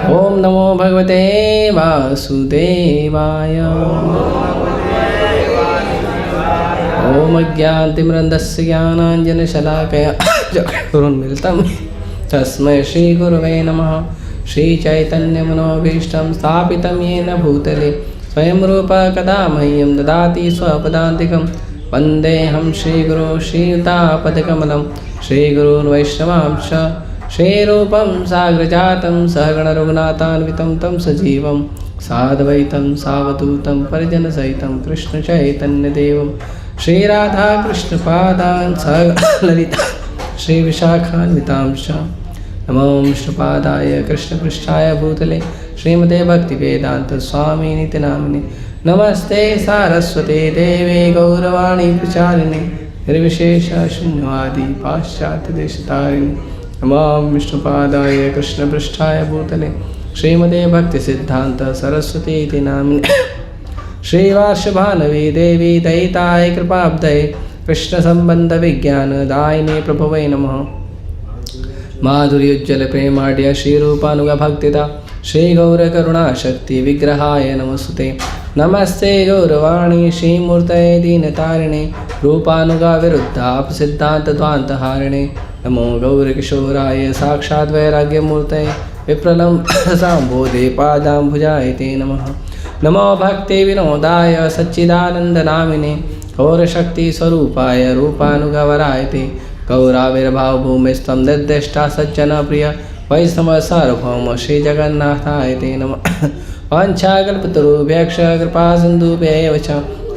ओम नमो भगवते वासुदेवाय। ओम अज्ञानतिमिरन्धस्य ज्ञानाञ्जनशलाकया चक्षुरुन्मीलितं तस्मै श्रीगुरवे नमः। श्रीचैतन्यमनोभीष्टं स्थापितं येन भूतले स्वयं रूपः कदा मह्यं ददाति स्वपदान्तिकं। वन्देऽहं श्रीगुरो श्रीयुतापदकमलं श्रीगुरून् वैष्णवांश्च श्रीरूपं साग्रजातं सहगणरघुनाथान्वितं तं सजीवं साद्वैतं सावधूतं परिजनसहितं कृष्णचैतन्यदेवं श्रीराधाकृष्णपादान् सहललिता श्रीविशाखान्वितांश्च। नमो विष्णुपादाय कृष्णपृष्ठाय भूतले श्रीमते भक्तिवेदान्तस्वामिनिति नामिने। नमस्ते सारस्वते देवे गौरवाणी प्रचारिणे निर्विशेषशून्यवादी पाश्चात्यदेशतारिणे। नमो विष्णुपादाय कृष्णपृष्ठाय भूतले श्रीमते भक्तिसिद्धान्त सरस्वतीति नामिने। श्रीवार्षभानवी देवी दयिताय कृपाब्धये कृष्णसम्बन्धविज्ञानदायिने प्रभवे नमः। माधुर्योज्ज्वल प्रेमाढ्य श्रीरूपानुग भक्तिदा श्रीगौरकरुणाशक्ति विग्रहाय नमस्ते। नमस्ते गौरवाणी श्रीमूर्तये दीनतारिणे रूपानुगा विरुद्धाप सिद्धान्तद्वान्तहारिणे। नमो गौरकिशोराय साक्षात् वैराग्यमूर्तये विप्रलं साम्बोधे पादाम्बुजाय ते नमः। नमो भक्ति विनोदाय सच्चिदानन्दनामिने गौरशक्तिस्वरूपाय रूपानुगवराय ते। गौराविर्भावभूमिस्त्वं निर्दिष्टा सज्जनप्रिय वैष्णव सार्वभौम श्रीजगन्नाथाय ते नमः। वाञ्छाकल्पतरुभ्यश्च कृपासिन्धुभ्यैव च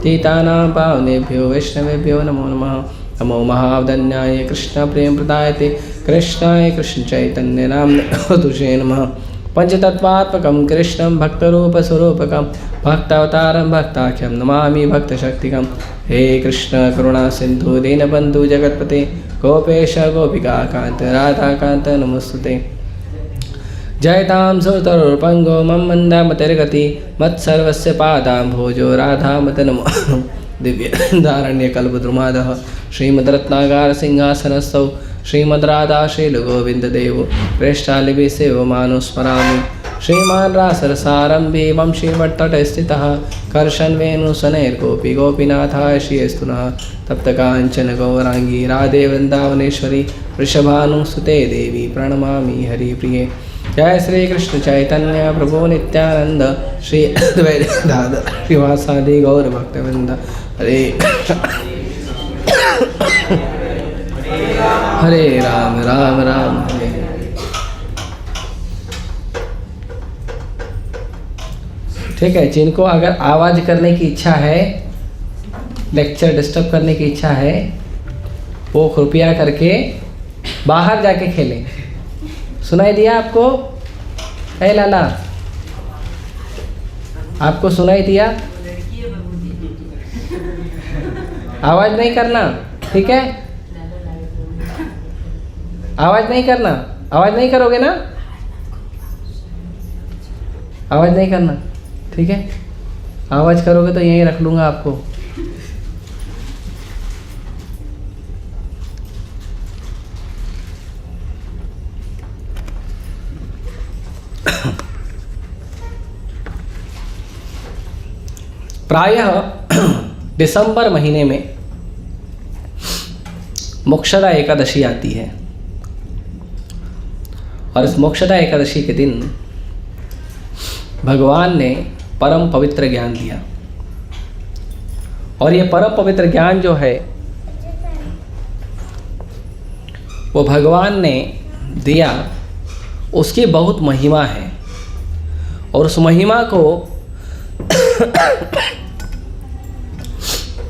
तीतानां पावनेभ्यो वैष्णवेभ्यो नमो नमः। नमो महावदन्याय कृष्णप्रेमप्रदाय ते कृष्णाय कृष्णचैतन्यनाम्ने नमः। पंचतत्वात्मकं कृष्णं भक्तरूपस्वरूपकं भक्तावतारं भक्ताख्यं नमामि भक्तशक्तिकं। हे कृष्ण करुणा सिन्धु दीनबन्धु जगत्पते गोपेश गोपिकाकान्त राधाकान्त नमोस्तुते। जयतां सुतरुर्पङ्गो मम मन्दामतिर्गति मत्सर्वस्य पादाम्भोजो राधामत नमो। दिव्यदारण्यकल्पद्रुमादः श्रीमद्रत्नागारसिंहासनस्थौ श्रीमद्राधा श्रीलुगोविन्ददेवो प्रेष्ठालिभिः सेवमानुस्मरामि। श्रीमान् रासरसारम्भे वंशीवट्टटे स्थितः कर्षन्वेणुशनैर्गोपी गोपीनाथाय श्रीयस्तु नः। तप्तकाञ्चन गौराङ्गी राधे वृन्दावनेश्वरी वृषभानुसुते देवी प्रणमामि हरिप्रिये। जय श्री कृष्ण चैतन्य प्रभु नित्यानंद श्री अद्वैत श्रीवासादि गौरभक्तवृंद हरे हरे राम राम राम हरे। ठीक है, जिनको अगर आवाज़ करने की इच्छा है, लेक्चर डिस्टर्ब करने की इच्छा है, वो कृपया करके बाहर जाके खेलें। सुनाई दिया आपको? ए लाला, आपको सुनाई दिया? आवाज़ नहीं करना, ठीक है? आवाज़ नहीं करना, आवाज़ नहीं करोगे ना? आवाज़ नहीं करना, ठीक है? आवाज़ करोगे तो यहीं रख लूँगा आपको। प्रायः दिसंबर महीने में मोक्षदा एकादशी आती है और इस मोक्षदा एकादशी के दिन भगवान ने परम पवित्र ज्ञान दिया। और ये परम पवित्र ज्ञान जो है वो भगवान ने दिया, उसकी बहुत महिमा है और उस महिमा को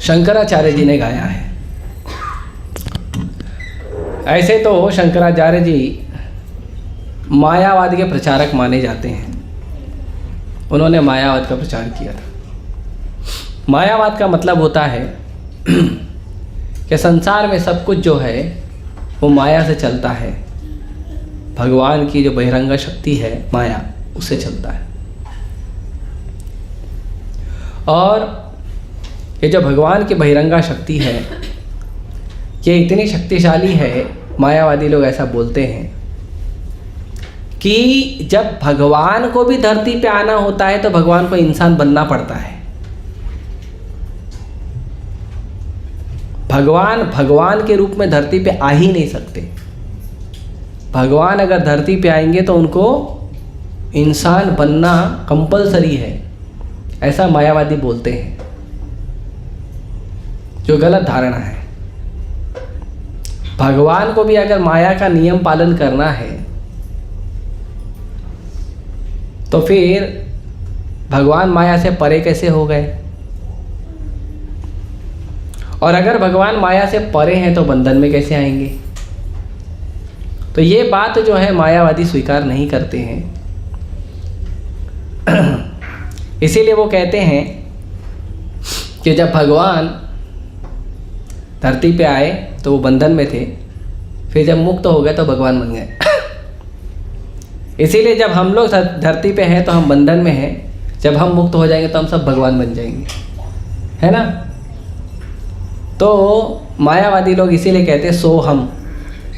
शंकराचार्य जी ने गाया है। ऐसे तो शंकराचार्य जी मायावाद के प्रचारक माने जाते हैं। उन्होंने मायावाद का प्रचार किया था। मायावाद का मतलब होता है कि संसार में सब कुछ जो है वो माया से चलता है। भगवान की जो बहिरंग शक्ति है माया, उससे चलता है। और ये जो भगवान की बहिरंगा शक्ति है ये इतनी शक्तिशाली है, मायावादी लोग ऐसा बोलते हैं कि जब भगवान को भी धरती पे आना होता है तो भगवान को इंसान बनना पड़ता है। भगवान के रूप में धरती पे आ ही नहीं सकते। भगवान अगर धरती पे आएंगे तो उनको इंसान बनना कंपलसरी है, ऐसा मायावादी बोलते हैं, जो गलत धारणा है। भगवान को भी अगर माया का नियम पालन करना है तो फिर भगवान माया से परे कैसे हो गए? और अगर भगवान माया से परे हैं तो बंधन में कैसे आएंगे? तो ये बात जो है मायावादी स्वीकार नहीं करते हैं। इसीलिए वो कहते हैं कि जब भगवान धरती पे आए तो वो बंधन में थे, फिर जब मुक्त हो गए तो भगवान बन गए। इसीलिए जब हम लोग धरती पे हैं तो हम बंधन में हैं, जब हम मुक्त हो जाएंगे तो हम सब भगवान बन जाएंगे, है ना? तो मायावादी लोग इसीलिए कहते हैं सो हम,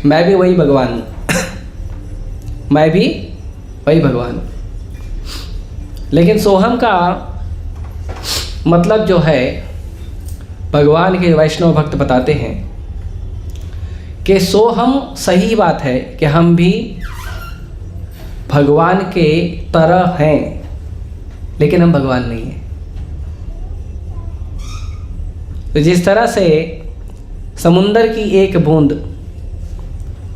मैं भी वही भगवान हूँ, मैं भी वही भगवान हूँ। लेकिन सोहम का मतलब जो है, भगवान के वैष्णव भक्त बताते हैं कि सोहम सही बात है कि हम भी भगवान के तरह हैं, लेकिन हम भगवान नहीं हैं। तो जिस तरह से समुंदर की एक बूंद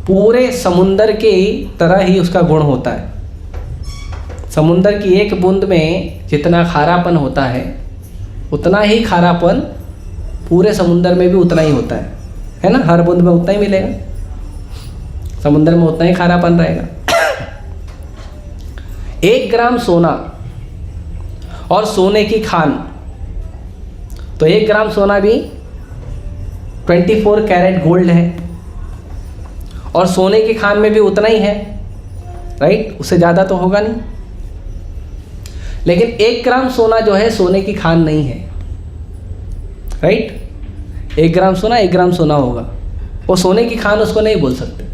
पूरे समुंदर के तरह ही उसका गुण होता है, समुंदर की एक बूंद में जितना खारापन होता है उतना ही खारापन पूरे समुंदर में भी उतना ही होता है ना? हर बूंद में उतना ही मिलेगा, समुंदर में उतना ही खारापन रहेगा। 1 ग्राम सोना और सोने की खान, तो 1 ग्राम सोना भी 24 कैरेट गोल्ड है, और सोने की खान में भी उतना ही है, राइट? उससे ज़्यादा तो होगा नहीं। लेकिन 1 ग्राम सोना जो है सोने की खान नहीं है, राइट? 1 ग्राम सोना 1 ग्राम सोना होगा, वो सोने की खान उसको नहीं बोल सकते।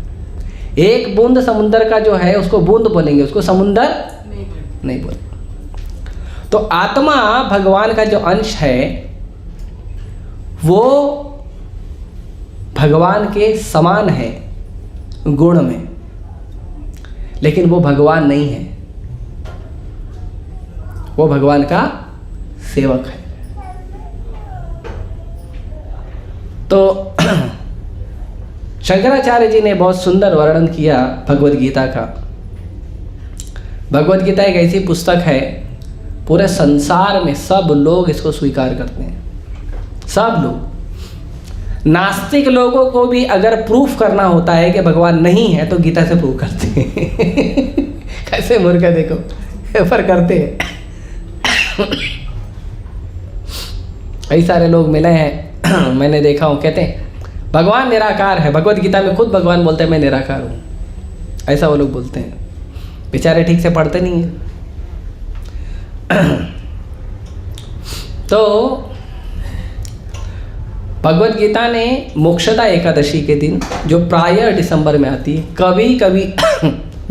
एक बूंद समुंदर का जो है उसको बूंद बोलेंगे, उसको समुंदर नहीं बोलेंगे। तो आत्मा भगवान का जो अंश है वो भगवान के समान है गुण में, लेकिन वो भगवान नहीं है, वो भगवान का सेवक है। तो शंकराचार्य जी ने बहुत सुंदर वर्णन किया भगवद गीता का। भगवद गीता एक ऐसी पुस्तक है, पूरे संसार में सब लोग इसको स्वीकार करते हैं, सब लोग। नास्तिक लोगों को भी अगर प्रूफ करना होता है कि भगवान नहीं है तो गीता से प्रूफ करते हैं। कैसे मूर्ख है देखो, पर करते हैं। कई सारे लोग मिले हैं, मैंने देखा हूँ, कहते हैं भगवान निराकार है। भगवद गीता में खुद भगवान बोलते हैं मैं निराकार हूँ, ऐसा वो लोग बोलते हैं। बेचारे ठीक से पढ़ते नहीं हैं। तो भगवद गीता ने मोक्षदा एकादशी के दिन, जो प्रायः दिसंबर में आती है, कभी कभी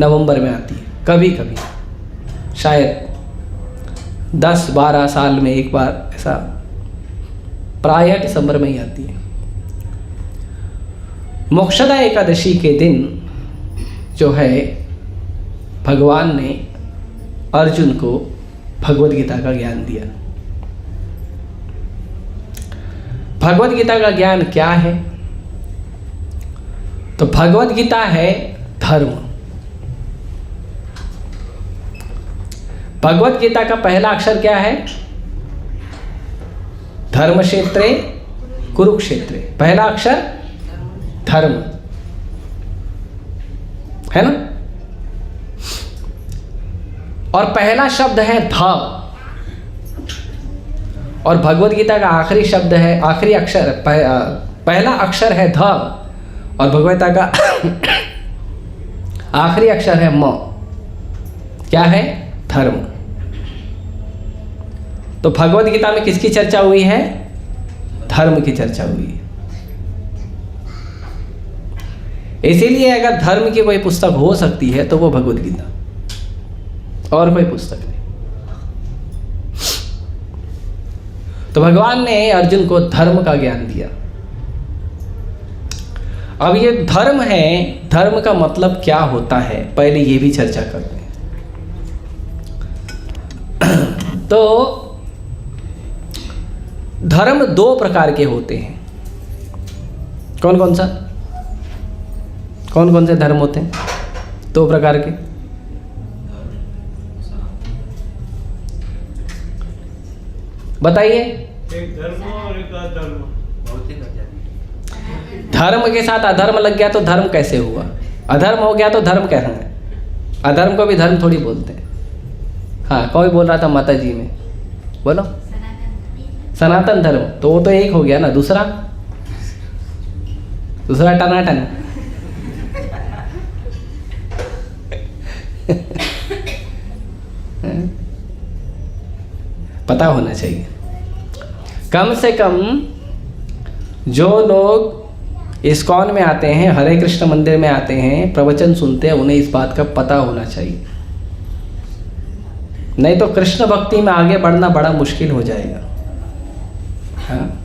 नवंबर में आती है, कभी कभी शायद 10-12 साल में एक बार, ऐसा प्रायः दिसंबर में ही आती है। मोक्षदा एकादशी के दिन जो है भगवान ने अर्जुन को भगवद गीता का ज्ञान दिया। भगवद गीता का ज्ञान क्या है? तो भगवद गीता है धर्म। भगवद गीता का पहला अक्षर क्या है? धर्म क्षेत्रे कुरुक्षेत्रे, पहला अक्षर धर्म है ना? और पहला शब्द है ध, और भगवद गीता का आखिरी शब्द है, आखिरी अक्षर, पहला अक्षर है ध, और भगवद गीता का आखिरी अक्षर है म। क्या है? धर्म। तो भगवद गीता में किसकी चर्चा हुई है? धर्म की चर्चा हुई है। इसीलिए अगर धर्म की कोई पुस्तक हो सकती है तो वो भगवद गीता। और कोई पुस्तक नहीं। तो भगवान ने अर्जुन को धर्म का ज्ञान दिया। अब ये धर्म है, धर्म का मतलब क्या होता है, पहले ये भी चर्चा करते हैं। तो धर्म दो प्रकार के होते हैं। कौन कौन सा, कौन कौन से धर्म होते हैं? दो प्रकार के। बताइए। एक धर्म और एक अधर्म। धर्म के साथ अधर्म लग गया तो धर्म कैसे हुआ? अधर्म हो गया तो धर्म कैसे है? अधर्म को भी धर्म थोड़ी बोलते हैं। हाँ, कोई बोल रहा था माता जी में, बोलो। सनातन धर्म, तो वो तो एक हो गया ना। दूसरा टनाटन। पता होना चाहिए। कम से कम जो लोग इस्कॉन में आते हैं, हरे कृष्ण मंदिर में आते हैं, प्रवचन सुनते हैं, उन्हें इस बात का पता होना चाहिए। नहीं तो कृष्ण भक्ति में आगे बढ़ना बड़ा मुश्किल हो जाएगा। हाँ,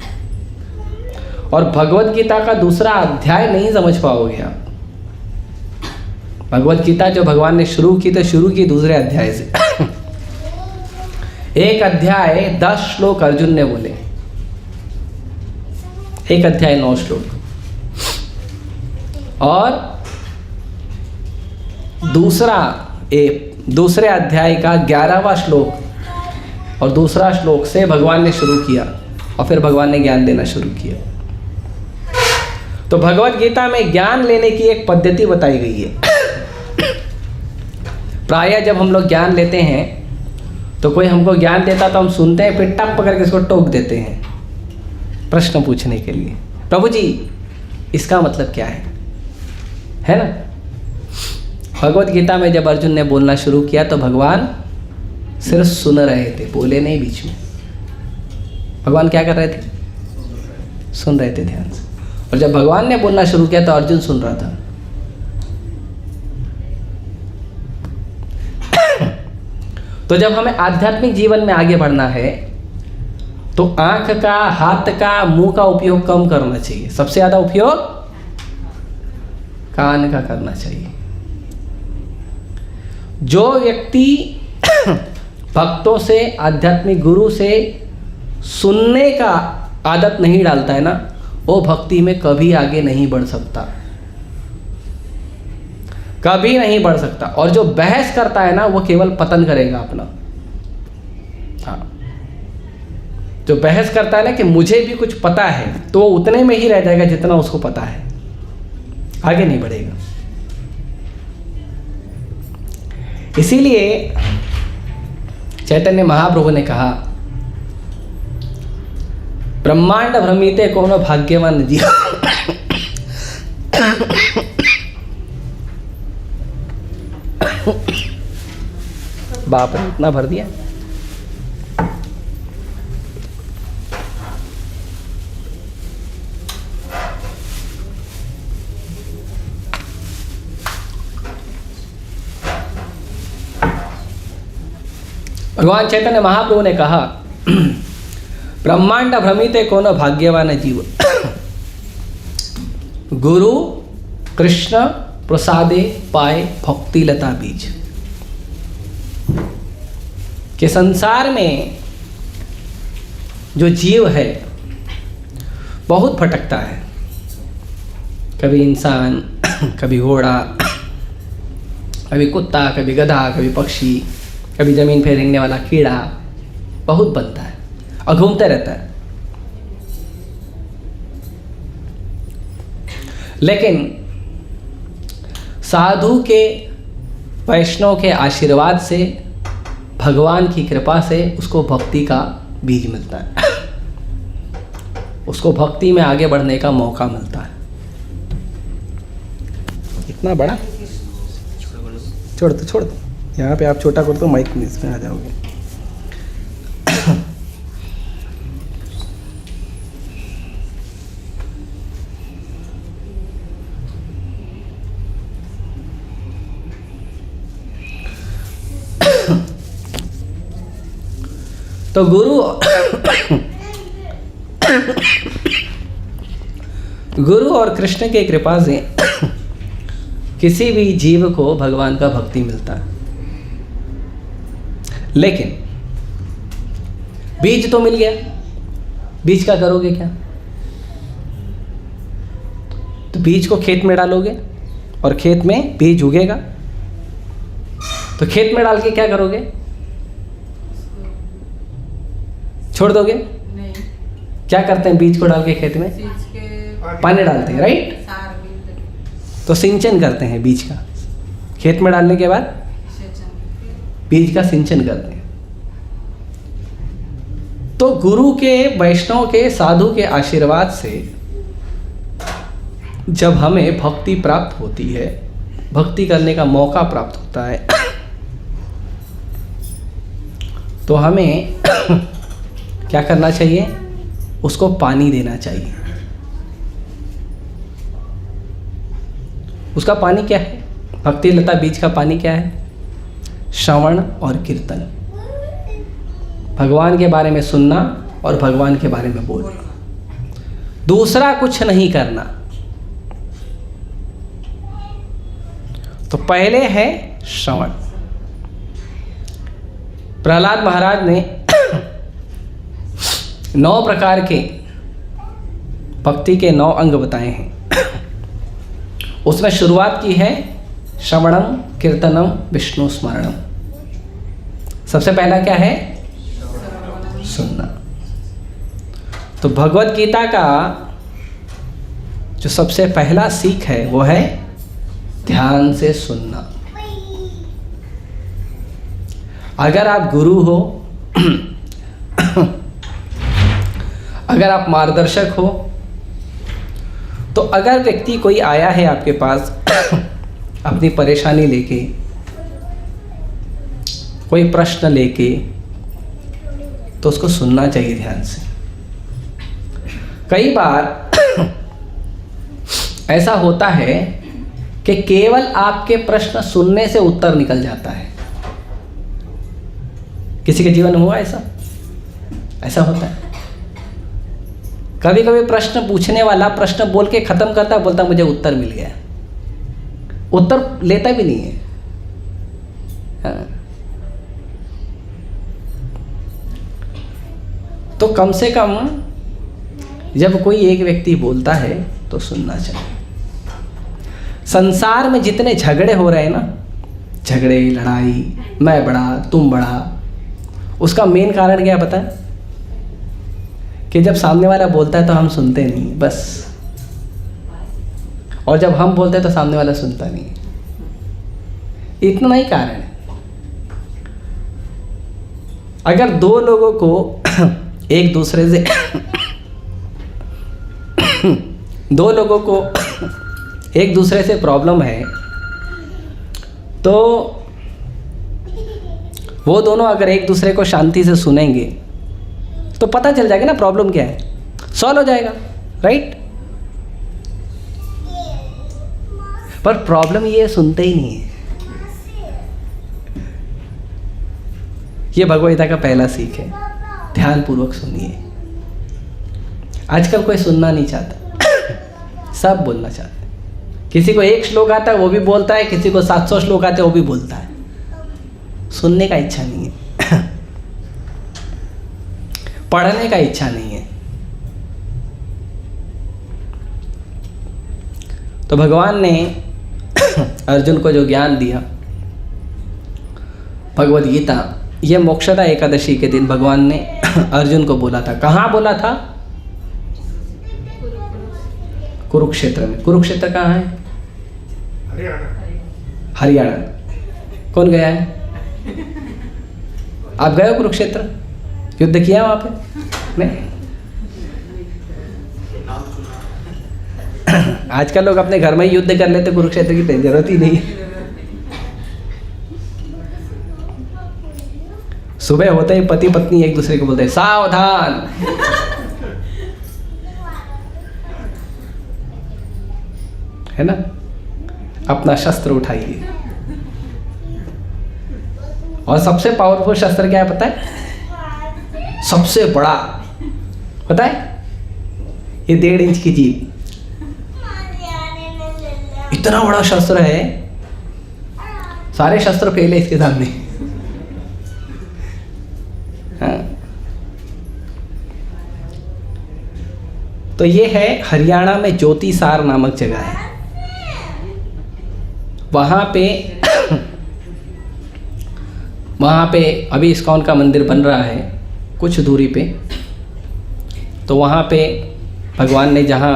और भगवत गीता का दूसरा अध्याय नहीं समझ पाओगे आप। भगवत गीता जो भगवान ने शुरू की, तो शुरू की दूसरे अध्याय से। एक अध्याय 10 श्लोक अर्जुन ने बोले, एक अध्याय 9 श्लोक, और दूसरे अध्याय का 11वां श्लोक और दूसरा श्लोक से भगवान ने शुरू किया, और फिर भगवान ने ज्ञान देना शुरू किया। तो भगवत गीता में ज्ञान लेने की एक पद्धति बताई गई है। प्रायः जब हम लोग ज्ञान लेते हैं तो कोई हमको ज्ञान देता तो हम सुनते हैं, फिर टप पकड़ के इसको टोक देते हैं प्रश्न पूछने के लिए, प्रभु जी इसका मतलब क्या है ना। भगवत गीता में जब अर्जुन ने बोलना शुरू किया तो भगवान सिर्फ सुन रहे थे, बोले नहीं बीच में। भगवान क्या कर रहे थे? सुन रहे थे ध्यान से। और जब भगवान ने बोलना शुरू किया तो अर्जुन सुन रहा था। तो जब हमें आध्यात्मिक जीवन में आगे बढ़ना है तो आंख का, हाथ का, मुंह का उपयोग कम करना चाहिए। सबसे ज्यादा उपयोग कान का करना चाहिए। जो व्यक्ति भक्तों से, आध्यात्मिक गुरु से सुनने का आदत नहीं डालता है ना, वो भक्ति में कभी आगे नहीं बढ़ सकता, कभी नहीं बढ़ सकता। और जो बहस करता है ना, वो केवल पतन करेगा अपना। हाँ, जो बहस करता है ना कि मुझे भी कुछ पता है, तो वो उतने में ही रह जाएगा जितना उसको पता है, आगे नहीं बढ़ेगा। इसीलिए चैतन्य महाप्रभु ने कहा, ब्रह्मांड भ्रमिते कोनो भाग्यवान जीव। बाप रे, इतना भर दिया। भगवान चैतन्य महाप्रभु ने कहा, ब्रह्मांड भ्रमिते कोनो भाग्यवान जीव, गुरु कृष्ण प्रसादे पाए भक्ति लता बीज। कि संसार में जो जीव है बहुत भटकता है, कभी इंसान, कभी घोड़ा, कभी कुत्ता, कभी गधा, कभी पक्षी, कभी जमीन पे रेंगने वाला कीड़ा, बहुत बनता है और घूमते रहता है। लेकिन साधु के, वैष्णव के आशीर्वाद से, भगवान की कृपा से उसको भक्ति का बीज मिलता है, उसको भक्ति में आगे बढ़ने का मौका मिलता है। इतना बड़ा छोड़ दो, यहाँ पे आप छोटा कर दो, माइक में इसमें आ जाओगे। तो गुरु और कृष्ण की कृपा से किसी भी जीव को भगवान का भक्ति मिलता है। लेकिन बीज तो मिल गया, बीज का करोगे क्या? तो बीज को खेत में डालोगे और खेत में बीज उगेगा, तो खेत में डाल के क्या करोगे? छोड़ दोगे? नहीं, क्या करते हैं बीज को डाल के खेत में? बीज के पानी डालते हैं, राइट? सार बीज तो सिंचन करते हैं बीज का, खेत में डालने के बाद सेचन। बीज का सिंचन करते हैं। तो गुरु के, वैष्णव के, साधु के आशीर्वाद से जब हमें भक्ति प्राप्त होती है, भक्ति करने का मौका प्राप्त होता है, तो हमें क्या करना चाहिए? उसको पानी देना चाहिए। उसका पानी क्या है? भक्ति लता बीज का पानी क्या है? श्रवण और कीर्तन, भगवान के बारे में सुनना और भगवान के बारे में बोलना, दूसरा कुछ नहीं करना। तो पहले है श्रवण। प्रहलाद महाराज ने 9 प्रकार के भक्ति के 9 अंग बताए हैं। उसमें शुरुआत की है श्रवणम कीर्तनम विष्णु स्मरणम। सबसे पहला क्या है? सुनना। तो भगवत गीता का जो सबसे पहला सीख है वो है ध्यान से सुनना। अगर आप गुरु हो, अगर आप मार्गदर्शक हो, तो अगर व्यक्ति कोई आया है आपके पास अपनी परेशानी लेके, कोई प्रश्न लेके, तो उसको सुनना चाहिए ध्यान से। कई बार ऐसा होता है कि केवल आपके प्रश्न सुनने से उत्तर निकल जाता है। किसी के जीवन में हुआ ऐसा? ऐसा होता है। कभी कभी प्रश्न पूछने वाला प्रश्न बोल के खत्म करता, बोलता मुझे उत्तर मिल गया, उत्तर लेता भी नहीं है। हाँ। तो कम से कम जब कोई एक व्यक्ति बोलता है तो सुनना चाहिए। संसार में जितने झगड़े हो रहे हैं ना, झगड़े, लड़ाई, मैं बड़ा तुम बड़ा, उसका मेन कारण क्या पता है? कि जब सामने वाला बोलता है तो हम सुनते नहीं बस, और जब हम बोलते हैं तो सामने वाला सुनता नहीं। इतना ही कारण है। अगर दो लोगों को एक दूसरे से दो लोगों को एक दूसरे से प्रॉब्लम है, तो वो दोनों अगर एक दूसरे को शांति से सुनेंगे तो पता चल जाएगा ना प्रॉब्लम क्या है, सॉल्व हो जाएगा, राइट? पर प्रॉब्लम ये सुनते ही नहीं है। ये भगवद गीता का पहला सीख है, ध्यान पूर्वक सुनिए। आजकल कोई सुनना नहीं चाहता, सब बोलना चाहते। किसी को 1 श्लोक आता है वो भी बोलता है, किसी को 700 श्लोक आते हैं वो भी बोलता है। सुनने का इच्छा नहीं है, पढ़ने का इच्छा नहीं है। तो भगवान ने अर्जुन को जो ज्ञान दिया, भगवद गीता, ये मोक्षदा एकादशी के दिन भगवान ने अर्जुन को बोला था। कहाँ बोला था? कुरुक्षेत्र में। कुरुक्षेत्र कहाँ है? हरियाणा। कौन गया है? आप गए हो कुरुक्षेत्र? युद्ध किया वहाँ पे? नहीं। आजकल लोग अपने घर में ही युद्ध कर लेते, कुरुक्षेत्र की जरूरत ही नहीं। सुबह होते ही पति पत्नी एक दूसरे को बोलते हैं सावधान। है ना? अपना शस्त्र उठाइए। और सबसे पावरफुल शस्त्र क्या है पता है? सबसे बड़ा, पता है, ये 1.5 इंच की जीभ, इतना बड़ा शस्त्र है, सारे शस्त्र फेल है इसके सामने। हाँ। तो ये है हरियाणा में ज्योतिसार नामक जगह है। वहाँ पे अभी इस्कॉन का मंदिर बन रहा है कुछ दूरी पे। तो वहाँ पे भगवान ने जहाँ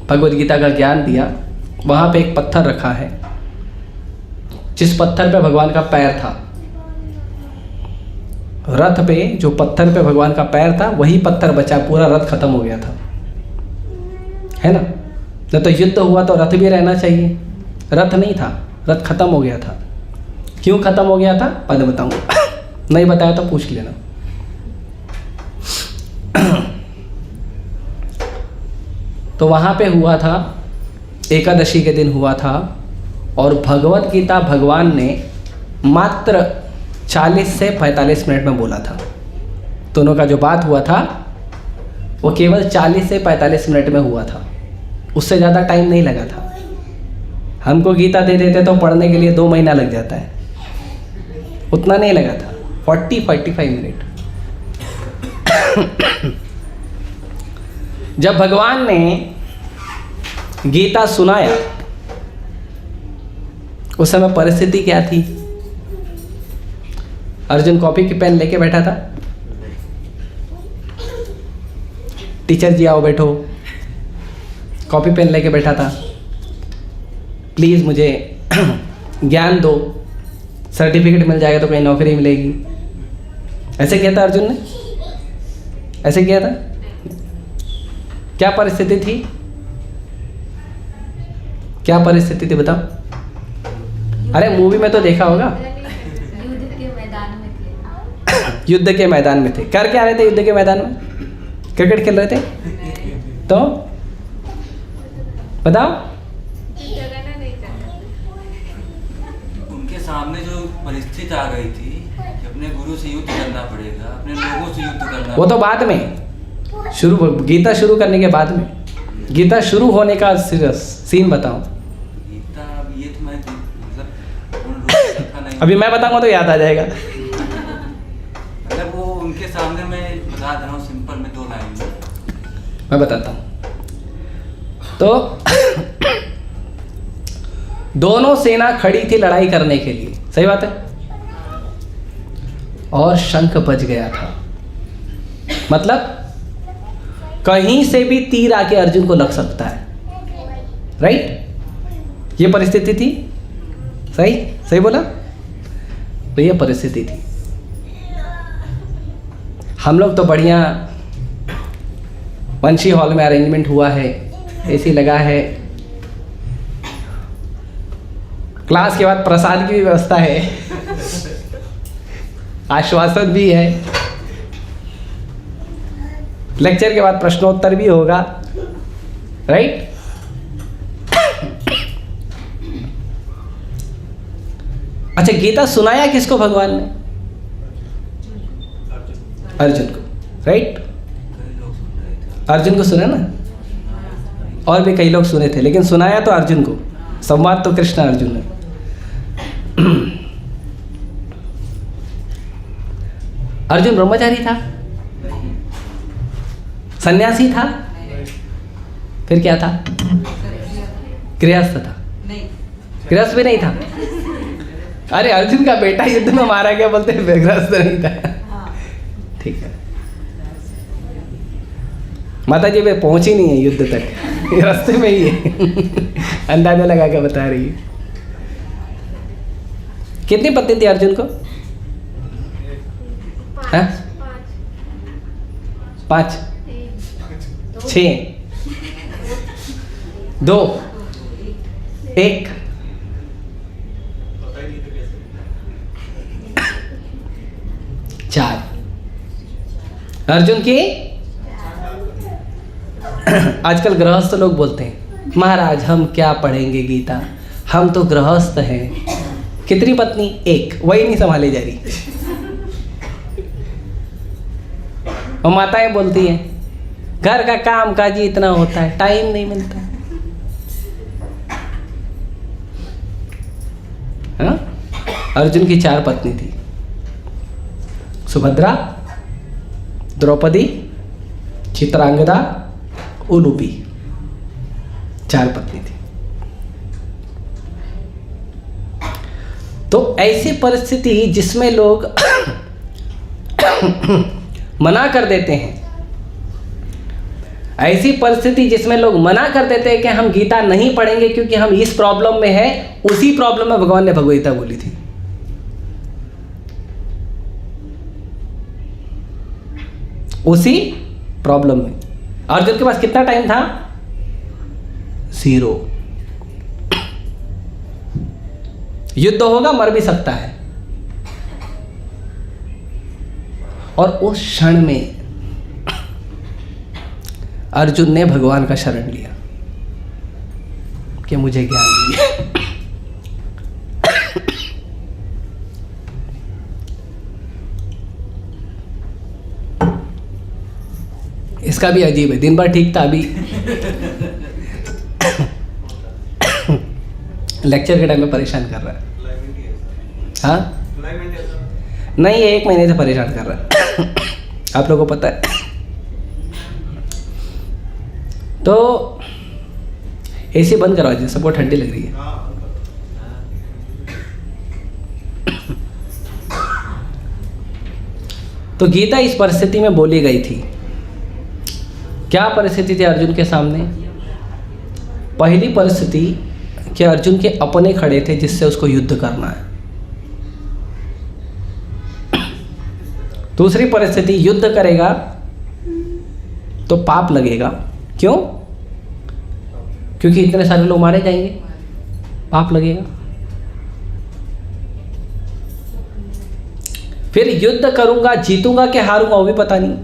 भगवद गीता का ज्ञान दिया, वहाँ पे एक पत्थर रखा है, जिस पत्थर पे भगवान का पैर था। रथ पे जो पत्थर पे भगवान का पैर था, वही पत्थर बचा, पूरा रथ खत्म हो गया था, है ना। न तो युद्ध हुआ तो रथ भी रहना चाहिए, रथ नहीं था, रथ खत्म हो गया था। क्यों खत्म हो गया था बाद में बताऊंगा, नहीं बताया तो पूछ लेना। तो वहाँ पे हुआ था, एकादशी के दिन हुआ था, और भगवत गीता भगवान ने मात्र 40 से 45 मिनट में बोला था। दोनों का जो बात हुआ था वो केवल 40 से 45 मिनट में हुआ था, उससे ज़्यादा टाइम नहीं लगा था। हमको गीता दे देते तो पढ़ने के लिए 2 महीना लग जाता है, उतना नहीं लगा था, 40-45 मिनट। जब भगवान ने गीता सुनाया, उस समय परिस्थिति क्या थी? अर्जुन कॉपी की पेन लेके बैठा था, टीचर जी आओ बैठो, कॉपी पेन लेके बैठा था, प्लीज़ मुझे ज्ञान दो, सर्टिफिकेट मिल जाएगा तो कहीं नौकरी मिलेगी। ऐसे किया था अर्जुन ने, ऐसे किया था। क्या परिस्थिति थी, क्या परिस्थिति थी बताओ। अरे मूवी में तो देखा होगा, युद्ध के मैदान में थे। युद्ध के मैदान में थे। कर क्या रहे थे युद्ध के मैदान में? क्रिकेट खेल रहे थे। तो बताओ। उनके सामने जो परिस्थिति आ गई थी कि अपने गुरु से युद्ध करना पड़ेगा, अपने लोगों से युद्ध करना, वो तो बाद में, गीता शुरू करने के बाद में, गीता शुरू होने का सीन बताओ। गीता ये तो मैं मतलब नहीं, अभी मैं बताऊंगा तो याद आ जाएगा। मतलब वो उनके सामने मैं बता रहा हूँ सिंपल में 2 लाइन में मैं बताता हूँ। तो दोनों सेना खड़ी थी लड़ाई करने के लिए, सही बात है, और शंख बज गया था। मतलब कहीं से भी तीर आके अर्जुन को लग सकता है, राइट। ये परिस्थिति थी, सही सही बोला, तो ये परिस्थिति थी। हम लोग तो बढ़िया वंशी हॉल में अरेंजमेंट हुआ है, एसी लगा है, क्लास के बाद प्रसाद की भी व्यवस्था है, आश्वासन भी है, लेक्चर के बाद प्रश्नोत्तर भी होगा, राइट। अच्छा, गीता सुनाया किसको भगवान ने? अर्जुन को, राइट। कई लोग सुन रहे थे। अर्जुन को सुना ना, और भी कई लोग सुने थे, लेकिन सुनाया तो अर्जुन को। संवाद तो कृष्ण अर्जुन ने। अर्जुन ब्रह्मचारी था, सन्यासी था, फिर क्या था? गृहस्थ था। गृहस्थ भी नहीं था। अरे अर्जुन का बेटा युद्ध में मारा गया, बोलते हैं गृहस्थ नहीं था। ठीक है, माता जी वे पहुंची नहीं है युद्ध तक, ये रास्ते में ही है। अंदाजा लगा के बता रही है। कितनी पत्नी थी अर्जुन को? 5, 6, 2, 1। चार। अर्जुन की आजकल गृहस्थ लोग बोलते हैं, महाराज हम क्या पढ़ेंगे गीता, हम तो गृहस्थ हैं। कितनी पत्नी? 1, वही नहीं संभाले जा रही। और माताएं बोलती हैं घर का काम काज ही इतना होता है, टाइम नहीं मिलता। हाँ? अर्जुन की 4 पत्नी थी, सुभद्रा, द्रौपदी, चित्रांगदा, उलूपी, 4 पत्नी थी। तो ऐसी परिस्थिति जिसमें लोग मना कर देते हैं, ऐसी परिस्थिति जिसमें लोग मना कर देते हैं कि हम गीता नहीं पढ़ेंगे क्योंकि हम इस प्रॉब्लम में हैं, उसी प्रॉब्लम में भगवान ने भगवद गीता बोली थी। उसी प्रॉब्लम में अर्जुन के पास कितना टाइम था? 0। युद्ध होगा, मर भी सकता है। और उस क्षण में अर्जुन ने भगवान का शरण लिया कि मुझे ज्ञान दीजिए। इसका भी अजीब है, दिन भर ठीक था, अभी लेक्चर के टाइम में परेशान कर रहा है। हाँ नहीं, ये 1 महीने से परेशान कर रहा है। आप लोगों को पता है। तो एसी बंद करवा दीजिए, सबको ठंडी लग रही है। तो गीता इस परिस्थिति में बोली गई थी। क्या परिस्थिति थी अर्जुन के सामने? पहली परिस्थिति कि अर्जुन के अपने खड़े थे जिससे उसको युद्ध करना है। दूसरी परिस्थिति, युद्ध करेगा तो पाप लगेगा। क्यों? क्योंकि इतने सारे लोग मारे जाएंगे, पाप लगेगा। फिर युद्ध करूंगा, जीतूंगा कि हारूंगा वो भी पता नहीं।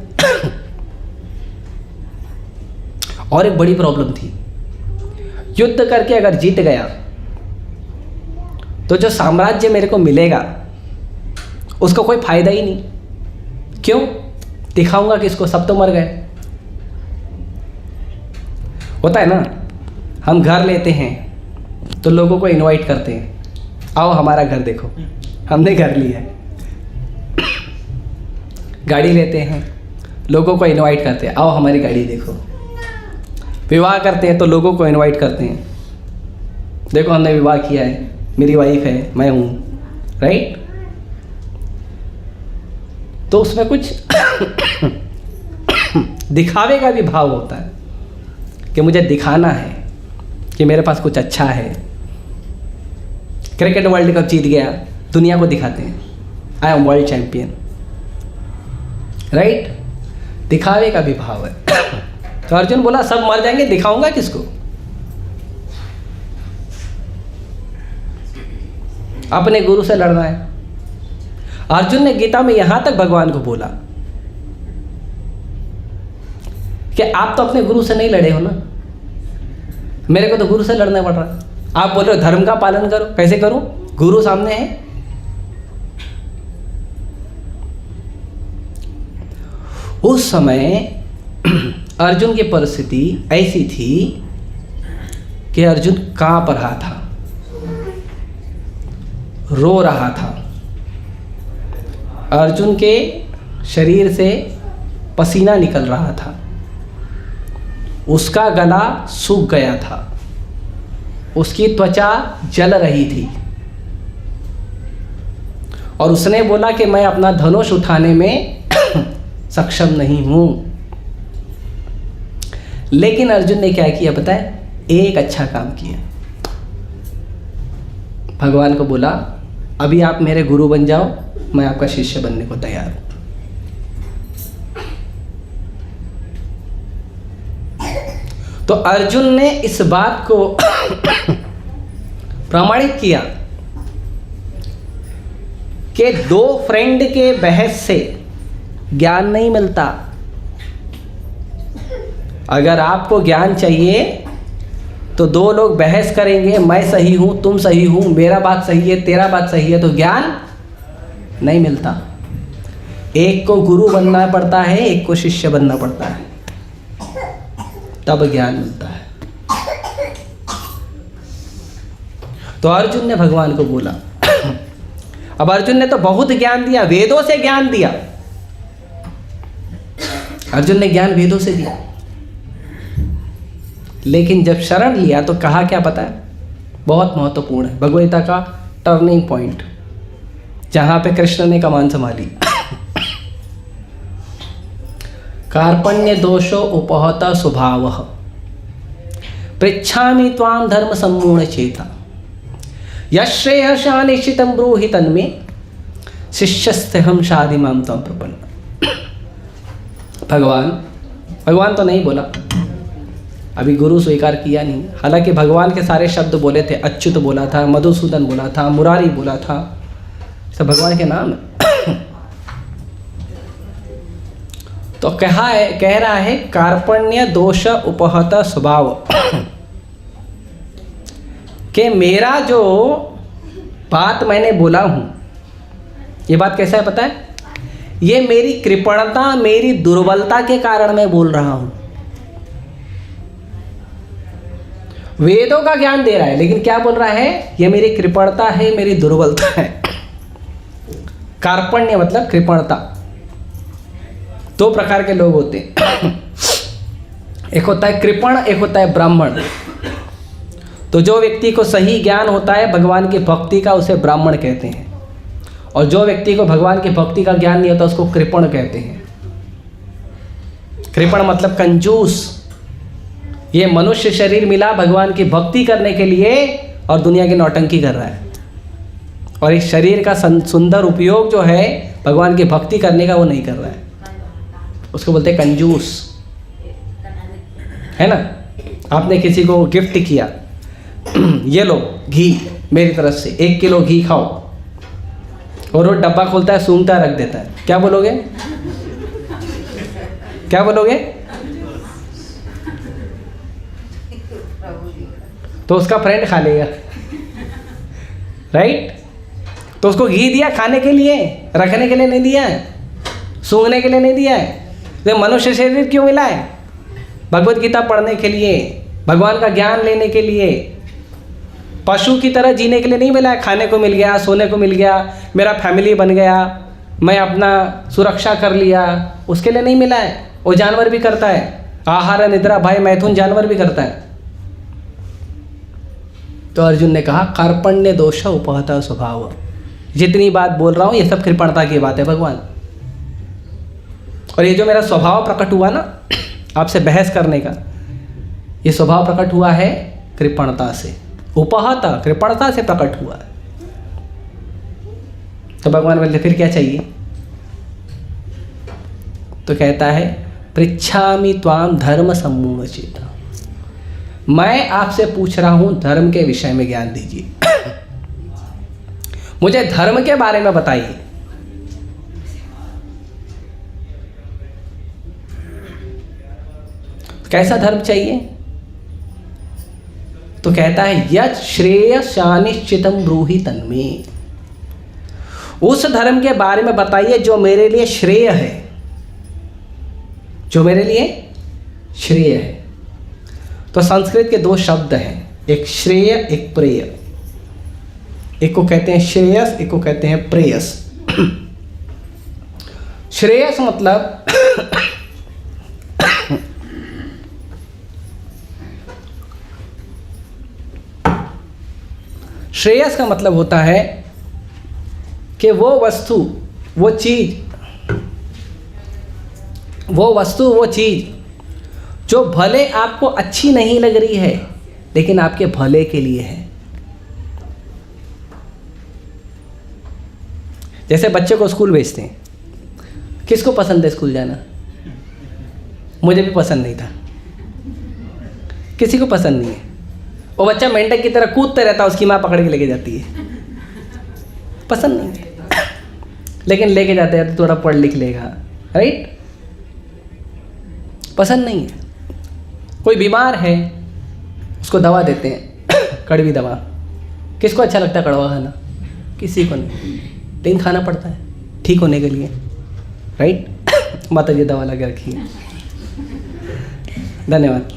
और एक बड़ी प्रॉब्लम थी, युद्ध करके अगर जीत गया तो जो साम्राज्य मेरे को मिलेगा उसका कोई फायदा ही नहीं। क्यों? दिखाऊंगा कि इसको सब तो मर गए। होता है ना, हम घर लेते हैं तो लोगों को इनवाइट करते हैं, आओ हमारा घर देखो, हमने घर लिया है। गाड़ी लेते हैं, लोगों को इनवाइट करते हैं, आओ हमारी गाड़ी देखो। विवाह करते हैं तो लोगों को इनवाइट करते हैं, देखो हमने विवाह किया है, मेरी वाइफ है, मैं हूँ, राइट? तो उसमें कुछ दिखावे का भी भाव होता है कि मुझे दिखाना है कि मेरे पास कुछ अच्छा है। क्रिकेट वर्ल्ड कप जीत गया, दुनिया को दिखाते हैं, I am world champion, right? दिखावे का भी भाव है। तो अर्जुन बोला सब मर जाएंगे, दिखाऊंगा किसको? अपने गुरु से लड़ना है। अर्जुन ने गीता में यहां तक भगवान को बोला कि आप तो अपने गुरु से नहीं लड़े हो ना, मेरे को तो गुरु से लड़ना पड़ रहा है। आप बोल रहे हो धर्म का पालन करो, कैसे करूं? गुरु सामने है। उस समय अर्जुन की परिस्थिति ऐसी थी कि अर्जुन कांप रहा था, रो रहा था। अर्जुन के शरीर से पसीना निकल रहा था, उसका गला सूख गया था, उसकी त्वचा जल रही थी और उसने बोला कि मैं अपना धनुष उठाने में सक्षम नहीं हूं। लेकिन अर्जुन ने क्या किया पता है? एक अच्छा काम किया। भगवान को बोला अभी आप मेरे गुरु बन जाओ, मैं आपका शिष्य बनने को तैयार हूं। तो अर्जुन ने इस बात को प्रमाणित किया कि 2 फ्रेंड के बहस से ज्ञान नहीं मिलता। अगर आपको ज्ञान चाहिए तो 2 लोग बहस करेंगे, मैं सही हूं, तुम सही हूं, मेरा बात सही है, तेरा बात सही है, तो ज्ञान नहीं मिलता। एक को गुरु बनना पड़ता है, एक को शिष्य बनना पड़ता है, तब ज्ञान मिलता है। तो अर्जुन ने भगवान को बोला। अब अर्जुन ने तो बहुत ज्ञान दिया, वेदों से ज्ञान दिया। अर्जुन ने ज्ञान वेदों से दिया, लेकिन जब शरण लिया तो कहा क्या पता है? बहुत महत्वपूर्ण है, भगवद गीता का टर्निंग पॉइंट, जहां पे कृष्ण ने कमान संभाली। कार्पण्य दोषो उपहत स्वभावः पृच्छामि त्वां धर्म सम्मूढ़ चेता यश्रेयसा निश्चितं ब्रूहि तन्मे शिष्यस्तेहं शाधि मां त्वं प्रपन्न। भगवान तो नहीं बोला, अभी गुरु स्वीकार किया नहीं। हालांकि भगवान के सारे शब्द बोले थे, अच्युत बोला था, मधुसूदन बोला था, मुरारी बोला था, सब भगवान के नाम है। तो कह रहा है कार्पण्य दोष उपहत स्वभाव, कि मेरा जो बात मैंने बोला हूं, ये बात कैसा है पता है? ये मेरी कृपणता, मेरी दुर्बलता के कारण मैं बोल रहा हूं। वेदों का ज्ञान दे रहा है, लेकिन क्या बोल रहा है? ये मेरी कृपणता है, मेरी दुर्बलता है। कार्पण्य मतलब कृपणता। दो प्रकार के लोग होते हैं, एक होता है कृपण, एक होता है ब्राह्मण। तो जो व्यक्ति को सही ज्ञान होता है भगवान की भक्ति का, उसे ब्राह्मण कहते हैं, और जो व्यक्ति को भगवान की भक्ति का ज्ञान नहीं होता उसको कृपण कहते हैं। कृपण मतलब कंजूस। ये मनुष्य शरीर मिला भगवान की भक्ति करने के लिए और दुनिया की नौटंकी कर रहा है, और इस शरीर का सुंदर उपयोग जो है भगवान की भक्ति करने का वो नहीं कर रहा है, उसको बोलते हैं कंजूस, है ना। आपने किसी को गिफ्ट किया, ये लो घी मेरी तरफ से, 1 किलो घी खाओ, और वो डब्बा खोलता है, सूंघता रख देता है, क्या बोलोगे? क्या बोलोगे? तो उसका फ्रेंड खा लेगा, राइट? तो उसको घी दिया खाने के लिए, रखने के लिए नहीं दिया है, सूंघने के लिए नहीं दिया है। तो मनुष्य शरीर क्यों मिला है? भगवद गीता पढ़ने के लिए, भगवान का ज्ञान लेने के लिए। पशु की तरह जीने के लिए नहीं मिला है। खाने को मिल गया, सोने को मिल गया, मेरा फैमिली बन गया, मैं अपना सुरक्षा कर लिया, उसके लिए नहीं मिला है। वो जानवर भी करता है, आहार निद्रा भय मैथुन जानवर भी करता है। तो अर्जुन ने कहा कार्पण्य दोष उपहत स्वभाव। जितनी बात बोल रहा हूँ ये सब कृपणता की बात है भगवान। और ये जो मेरा स्वभाव प्रकट हुआ ना आपसे बहस करने का, ये स्वभाव प्रकट हुआ है कृपणता से, उपहत कृपणता से प्रकट हुआ है। तो भगवान बोलते फिर क्या चाहिए? तो कहता है पृच्छामि त्वाम धर्म सम्मूढ़ चेता। मैं आपसे पूछ रहा हूं धर्म के विषय में ज्ञान दीजिए। मुझे धर्म के बारे में बताइए। कैसा धर्म चाहिए? तो कहता है यत् श्रेयस्यानिश्चितं ब्रूहि तन्मे। उस धर्म के बारे में बताइए जो मेरे लिए श्रेय है, जो मेरे लिए श्रेय है। तो संस्कृत के 2 शब्द हैं, एक श्रेय एक प्रेय। एक को कहते हैं श्रेयस, एक को कहते हैं प्रेयस। श्रेयस मतलब श्रेयस का मतलब होता है कि वो वस्तु, वो चीज, वो चीज जो भले आपको अच्छी नहीं लग रही है लेकिन आपके भले के लिए है। जैसे बच्चे को स्कूल भेजते हैं, किसको पसंद है स्कूल जाना? मुझे भी पसंद नहीं था, किसी को पसंद नहीं है। वो बच्चा मेंढक की तरह कूदते रहता है, उसकी माँ पकड़ के लेके जाती है, पसंद नहीं है, लेकिन लेके जाते हैं तो थोड़ा पढ़ लिख लेगा, राइट? पसंद नहीं है। कोई बीमार है उसको दवा देते हैं, कड़वी दवा। किसको अच्छा लगता है कड़वा खाना? किसी को नहीं, लेकिन खाना पड़ता है ठीक होने के लिए। राइट। माता जी दवा लगा रखी है, धन्यवाद।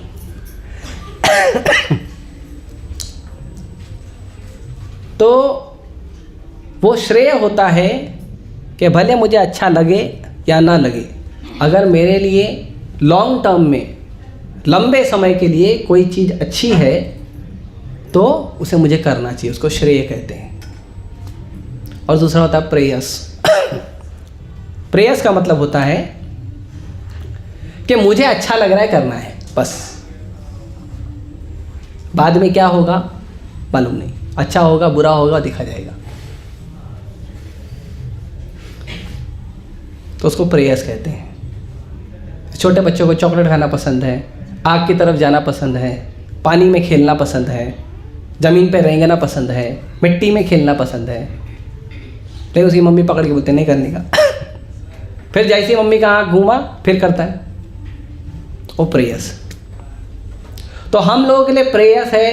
तो वो श्रेय होता है कि भले मुझे अच्छा लगे या ना लगे, अगर मेरे लिए लॉन्ग टर्म में, लंबे समय के लिए कोई चीज़ अच्छी है तो उसे मुझे करना चाहिए, उसको श्रेय कहते हैं। और दूसरा होता है प्रेयस। प्रेयस का मतलब होता है कि मुझे अच्छा लग रहा है, करना है, बस। बाद में क्या होगा मालूम नहीं, अच्छा होगा बुरा होगा देखा जाएगा, तो उसको प्रेयस कहते हैं। छोटे बच्चों को चॉकलेट खाना पसंद है, आग की तरफ जाना पसंद है, पानी में खेलना पसंद है, ज़मीन पे रेंगना पसंद है, मिट्टी में खेलना पसंद है, लेकिन उसकी मम्मी पकड़ के बोलते नहीं करने का। फिर जैसी मम्मी का आँख घूमा फिर करता है, वो प्रेयस। तो हम लोगों के लिए प्रेयस है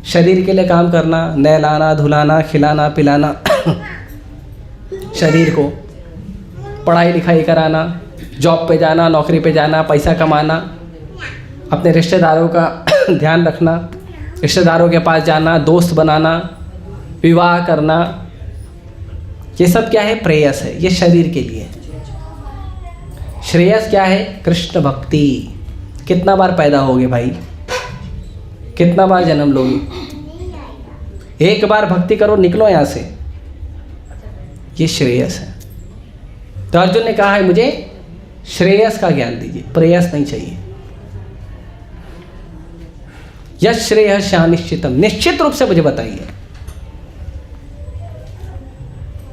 शरीर के लिए काम करना, नहलाना धुलाना खिलाना पिलाना, शरीर को पढ़ाई लिखाई कराना, जॉब पे जाना, नौकरी पे जाना, पैसा कमाना, अपने रिश्तेदारों का ध्यान रखना, रिश्तेदारों के पास जाना, दोस्त बनाना, विवाह करना, ये सब क्या है प्रेयस है, ये शरीर के लिए। श्रेयस क्या है कृष्ण भक्ति। कितना बार पैदा होगे भाई, कितना बार जन्म लोगे, एक बार भक्ति करो निकलो यहाँ से, ये श्रेयस है। तो अर्जुन ने कहा है मुझे श्रेयस का ज्ञान दीजिए, प्रेयस नहीं चाहिए। यश श्रेयस निश्चितम, निश्चित रूप से मुझे बताइए।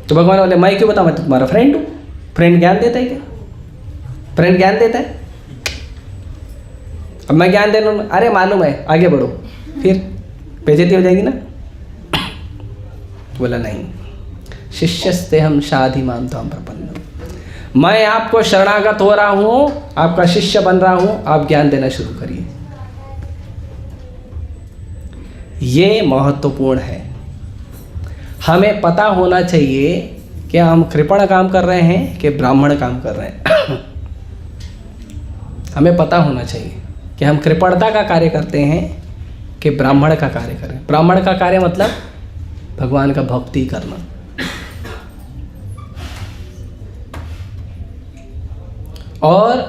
तो भगवान बोले मैं क्यों बताऊं, मैं तो तुम्हारा फ्रेंड हूं। फ्रेंड ज्ञान देता है क्या? फ्रेंड ज्ञान देता है? अब मैं ज्ञान देना, अरे मालूम है आगे बढ़ो, फिर बेइज्जती हो जाएगी ना। बोला नहीं, शिष्यस्ते हम शाधि मानता हूं प्रपन्न, मैं आपको शरणागत हो रहा हूं, आपका शिष्य बन रहा हूं, आप ज्ञान देना शुरू करिए। ये महत्वपूर्ण है। हमें पता होना चाहिए कि हम कृपण काम कर रहे हैं कि ब्राह्मण काम कर रहे हैं। हमें पता होना चाहिए कि हम कृपणता का कार्य करते हैं कि ब्राह्मण का कार्य करें। ब्राह्मण का कार्य मतलब भगवान का भक्ति करना। और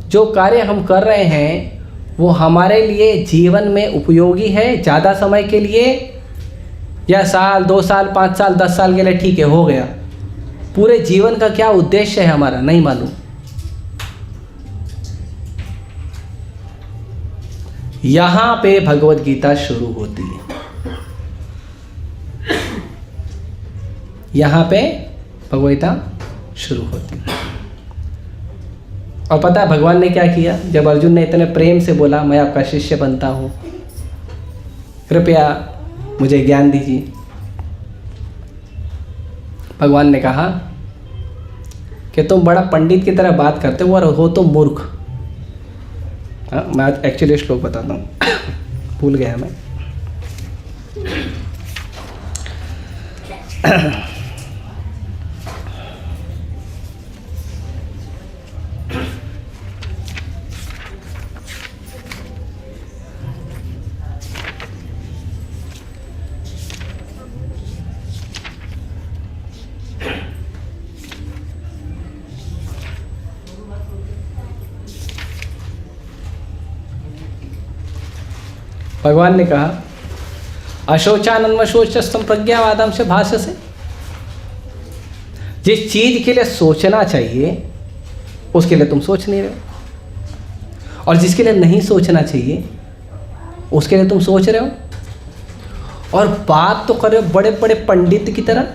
जो कार्य हम कर रहे हैं वो हमारे लिए जीवन में उपयोगी है, ज़्यादा समय के लिए या साल 2 साल 5 साल 10 साल के लिए ठीक है हो गया, पूरे जीवन का क्या उद्देश्य है हमारा नहीं मालूम। यहाँ पे भगवत गीता शुरू होती है, यहाँ पे भगवत गीता शुरू होती है। और पता है भगवान ने क्या किया, जब अर्जुन ने इतने प्रेम से बोला मैं आपका शिष्य बनता हूँ, कृपया मुझे ज्ञान दीजिए, भगवान ने कहा कि तुम बड़ा पंडित की तरह बात करते हो और हो तो मूर्ख। हाँ, मैं आज एक्चुअली श्लोक बताता हूँ, भूल गया मैं। भगवान ने कहा अशोचानन्व शोचस्तम प्रज्ञावादम से भाष्य से, जिस चीज के लिए सोचना चाहिए उसके लिए तुम सोच नहीं रहे हो, और जिसके लिए नहीं सोचना चाहिए उसके लिए तुम सोच रहे हो, और बात तो कर रहे हो बड़े बड़े पंडित की तरह,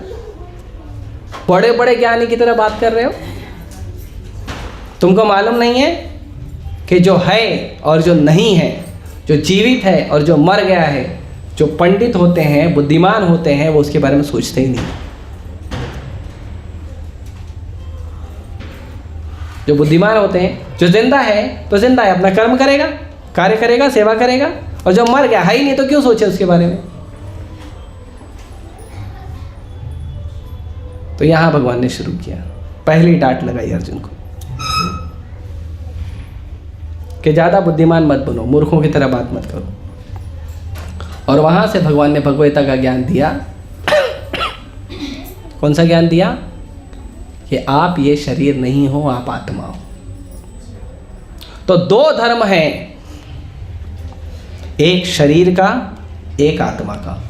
बड़े बड़े ज्ञानी की तरह बात कर रहे हो। तुमको मालूम नहीं है कि जो है और जो नहीं है, जो जीवित है और जो मर गया है, जो पंडित होते हैं बुद्धिमान होते हैं वो उसके बारे में सोचते ही नहीं। जो बुद्धिमान होते हैं, जो जिंदा है तो जिंदा है, अपना कर्म करेगा, कार्य करेगा, सेवा करेगा, और जो मर गया है ही नहीं तो क्यों सोचे उसके बारे में। तो यहाँ भगवान ने शुरू किया पहली डांट लगाई अर्जुन को कि ज़्यादा बुद्धिमान मत बनो, मूर्खों की तरह बात मत करो। और वहाँ से भगवान ने भगवद्गीता का ज्ञान दिया। कौन सा ज्ञान दिया? कि आप ये शरीर नहीं हो, आप आत्मा हो। तो दो धर्म हैं, एक शरीर का, एक आत्मा का।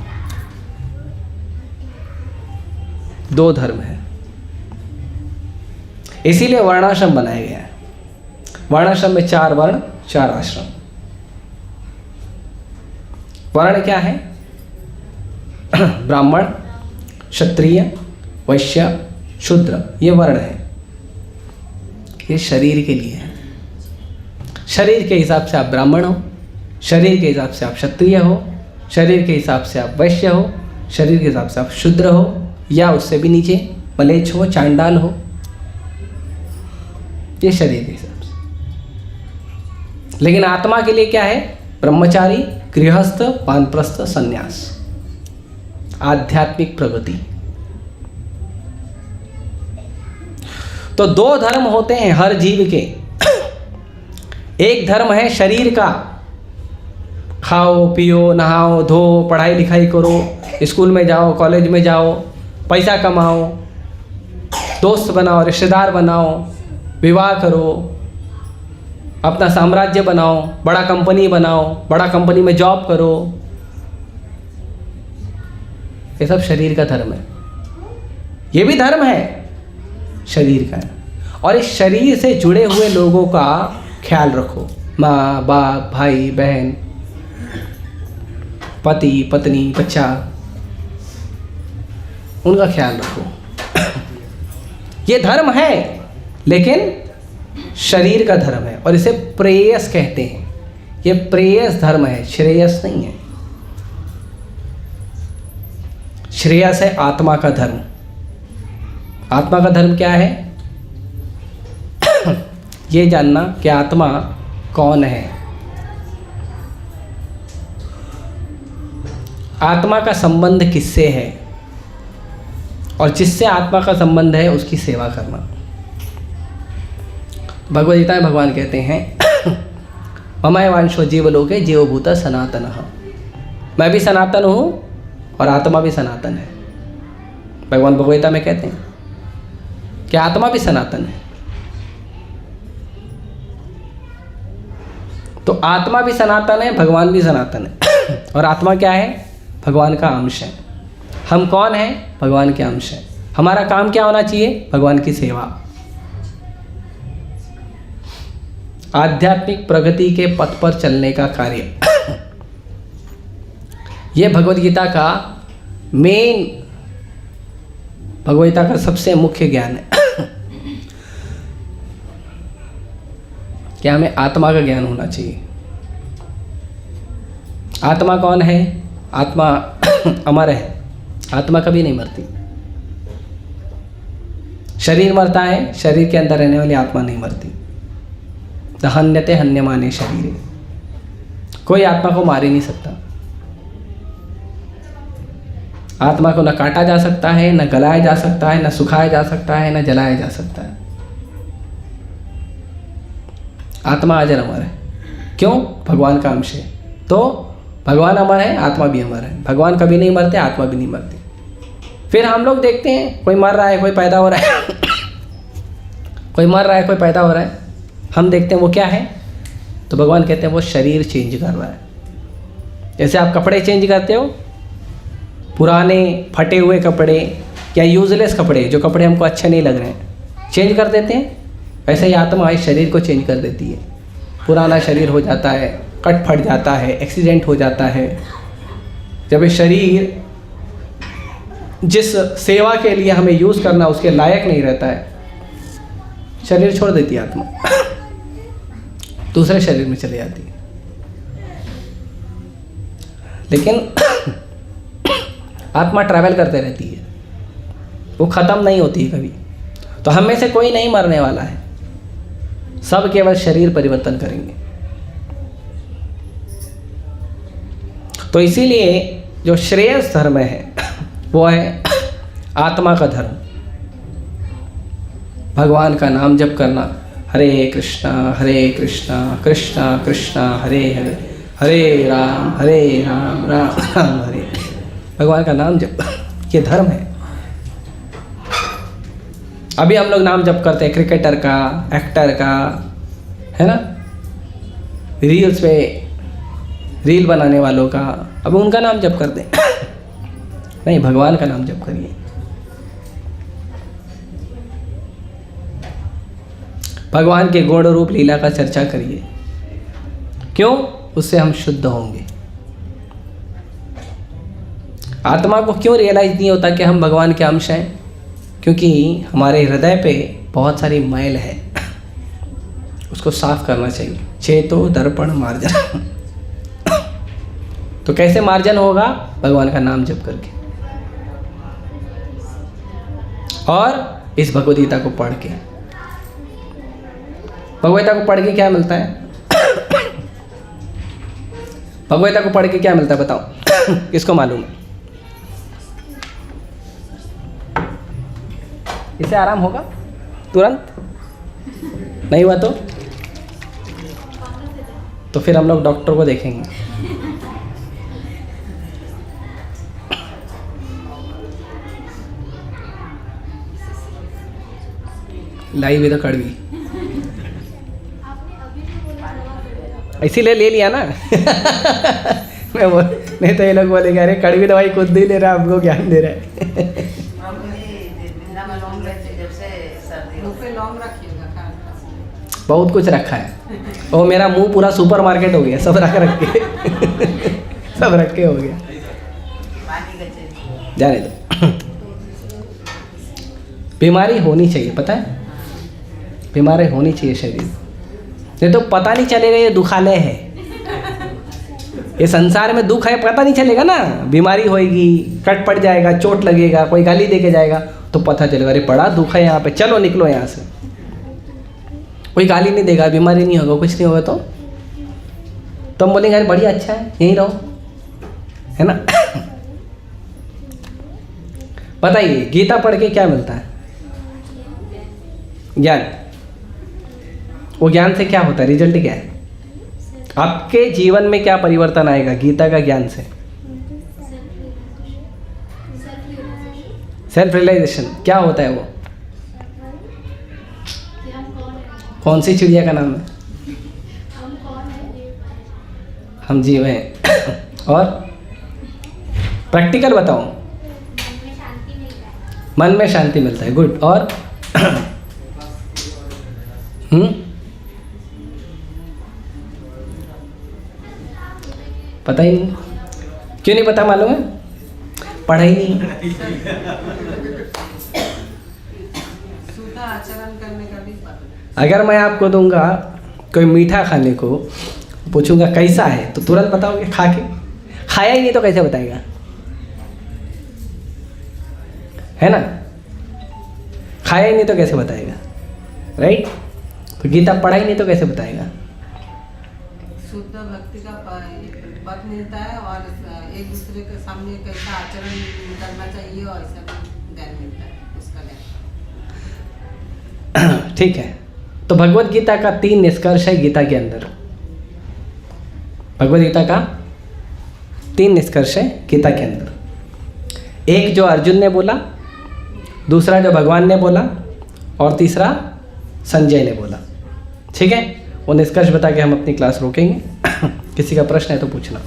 दो धर्म है, इसीलिए वर्णाश्रम बनाया गया है। वर्णाश्रम में 4 वर्ण 4 आश्रम। वर्ण क्या है? ब्राह्मण, क्षत्रिय, वैश्य, शूद्र, ये वर्ण है। ये शरीर के लिए है। शरीर के हिसाब से आप ब्राह्मण हो, शरीर के हिसाब से आप क्षत्रिय हो, शरीर के हिसाब से आप वैश्य हो, शरीर के हिसाब से आप शूद्र हो, या उससे भी नीचे मलेच्छ हो, चांडाल हो। ये शरीर के हिसाब से। लेकिन आत्मा के लिए क्या है? ब्रह्मचारी, गृहस्थ, वानप्रस्थ, संन्यास, आध्यात्मिक प्रगति। तो दो धर्म होते हैं हर जीव के। एक धर्म है शरीर का, खाओ पियो नहाओ धो, पढ़ाई लिखाई करो, स्कूल में जाओ, कॉलेज में जाओ, पैसा कमाओ, दोस्त बनाओ, रिश्तेदार बनाओ, विवाह करो, अपना साम्राज्य बनाओ, बड़ा कंपनी बनाओ, बड़ा कंपनी में जॉब करो। ये सब शरीर का धर्म है। ये भी धर्म है शरीर का। और इस शरीर से जुड़े हुए लोगों का ख्याल रखो। माँ बाप, भाई बहन, पति पत्नी, बच्चा, उनका ख्याल रखो। ये धर्म है, लेकिन शरीर का धर्म है और इसे प्रेयस कहते हैं। ये प्रेयस धर्म है, श्रेयस नहीं है। श्रेयस है आत्मा का धर्म। आत्मा का धर्म क्या है? ये जानना कि आत्मा कौन है। आत्मा का संबंध किससे है, और जिससे आत्मा का संबंध है उसकी सेवा करना। भगवद गीता में भगवान कहते हैं ममैवांशो जीवलोके जीवभूत सनातनः। मैं भी सनातन हूँ और आत्मा भी सनातन है। भगवान भगवद गीता में कहते हैं कि आत्मा भी सनातन है। तो आत्मा भी सनातन है, भगवान भी सनातन है। और आत्मा क्या है? भगवान का अंश है। हम कौन हैं? भगवान के अंश हैं। हमारा काम क्या होना चाहिए? भगवान की सेवा। आध्यात्मिक प्रगति के पथ पर चलने का कार्य। यह भगवद गीता का मेन, भगवद गीता का सबसे मुख्य ज्ञान है कि हमें आत्मा का ज्ञान होना चाहिए। आत्मा कौन है? आत्मा अमर है। आत्मा कभी नहीं मरती। शरीर मरता है, शरीर के अंदर रहने वाली आत्मा नहीं मरती। हन्यते हन्यमाने शरीरे। कोई आत्मा को मार ही नहीं सकता। आत्मा को न काटा जा सकता है, न गलाया जा सकता है, न सुखाया जा सकता है, न जलाया जा सकता है। आत्मा अजर अमर है। क्यों? भगवान का अंश है। तो भगवान अमर है, आत्मा भी अमर है। भगवान कभी नहीं मरते, आत्मा भी नहीं मरती। फिर हम लोग देखते हैं कोई मर रहा है, कोई पैदा हो रहा है कोई मर रहा है, कोई पैदा हो रहा है। हम देखते हैं वो क्या है? तो भगवान कहते हैं वो शरीर चेंज कर रहा है। जैसे आप कपड़े चेंज करते हो, पुराने फटे हुए कपड़े या यूजलेस कपड़े, जो कपड़े हमको अच्छे नहीं लग रहे हैं, चेंज कर देते हैं। वैसे ही आत्मा इस शरीर को चेंज कर देती है। पुराना शरीर हो जाता है, कट फट जाता है, एक्सीडेंट हो जाता है। जब ये शरीर जिस सेवा के लिए हमें यूज़ करना उसके लायक नहीं रहता है, शरीर छोड़ देती है आत्मा, दूसरे शरीर में चली जाती है। लेकिन आत्मा ट्रैवल करते रहती है, वो ख़त्म नहीं होती है कभी। तो हम में से कोई नहीं मरने वाला है, सब केवल शरीर परिवर्तन करेंगे। तो इसीलिए जो श्रेयस धर्म है वो है आत्मा का धर्म। भगवान का नाम जप करना, हरे कृष्णा कृष्णा कृष्णा हरे हरे, हरे राम राम राम हरे। भगवान का नाम जप, ये धर्म है। अभी हम लोग नाम जप करते हैं क्रिकेटर का, एक्टर का, है ना, रील्स पे रील बनाने वालों का, अब उनका नाम जप करते हैं। नहीं, भगवान का नाम जप करिए। भगवान के गुण रूप लीला का चर्चा करिए। क्यों? उससे हम शुद्ध होंगे। आत्मा को क्यों रियलाइज नहीं होता कि हम भगवान के अंश हैं? क्योंकि हमारे हृदय पे बहुत सारी मैल है, उसको साफ करना चाहिए। चेतो दर्पण मार्जन। तो कैसे मार्जन होगा? भगवान का नाम जप करके और इस भगवद गीता को पढ़ के। भगवद गीता को पढ़ के क्या मिलता है? भगवद गीता को पढ़ के क्या मिलता है बताओ? किसको मालूम है? इससे आराम होगा तुरंत? नहीं हुआ तो फिर हम लोग डॉक्टर को देखेंगे। लाई भी तो कड़वी, इसीलिए ले लिया ना। नहीं तो ये लोग बोलेंगे अरे कड़वी दवाई खुद ही ले रहा है, हमको ज्ञान दे रहा है। बहुत कुछ रखा है, और मेरा मुंह पूरा सुपरमार्केट हो गया, सब रख के सब रख के हो गया। जाने दो। बीमारी होनी चाहिए, पता है, बीमारी होनी चाहिए शरीर, नहीं तो पता नहीं चलेगा ये दुखालय है, ये संसार में दुख है, पता नहीं चलेगा ना। बीमारी होएगी, कट पड़ जाएगा, चोट लगेगा, कोई गाली दे के जाएगा तो पता चलेगा अरे बड़ा दुख है यहाँ पे, चलो निकलो यहाँ से। कोई गाली नहीं देगा, बीमारी नहीं होगा, कुछ नहीं होगा तो हम बोलेंगे अरे बढ़िया, अच्छा है, यहीं रहो, है ना। बताइए गीता पढ़ के क्या मिलता है? ज्ञान। वो ज्ञान से क्या होता है? रिजल्ट क्या है? आपके जीवन में क्या परिवर्तन आएगा गीता का ज्ञान से? Self realisation. क्या होता है वो? कौन सी चिड़िया का नाम है? हम जीव हैं। और प्रैक्टिकल बताओ। मन में शांति मिलता है। गुड। और पता ही नहीं। क्यों नहीं पता? मालूम है, पढ़ा ही नहीं। अगर मैं आपको दूंगा कोई मीठा खाने को, पूछूंगा कैसा है, तो तुरंत बताओगे खा के? खाया ही नहीं तो कैसे बताएगा? है ना, खाया ही नहीं तो कैसे बताएगा? राइट। तो गीता पढ़ा ही नहीं तो कैसे बताएगा? शुद्ध भक्ति का पद मिलता है और एक दूसरे के सामने कैसा आचरण करना चाहिए और ऐसा ज्ञान मिलता है, उसका ज्ञान। ठीक है। तो भगवत गीता का 3 निष्कर्ष है गीता के अंदर। भगवत गीता का 3 निष्कर्ष है गीता के अंदर। एक जो अर्जुन ने बोला, दूसरा जो भगवान ने बोला, और तीसरा संजय ने बोला। ठीक है, वो निष्कर्ष बता के हम अपनी क्लास रोकेंगे। किसी का प्रश्न है तो पूछना।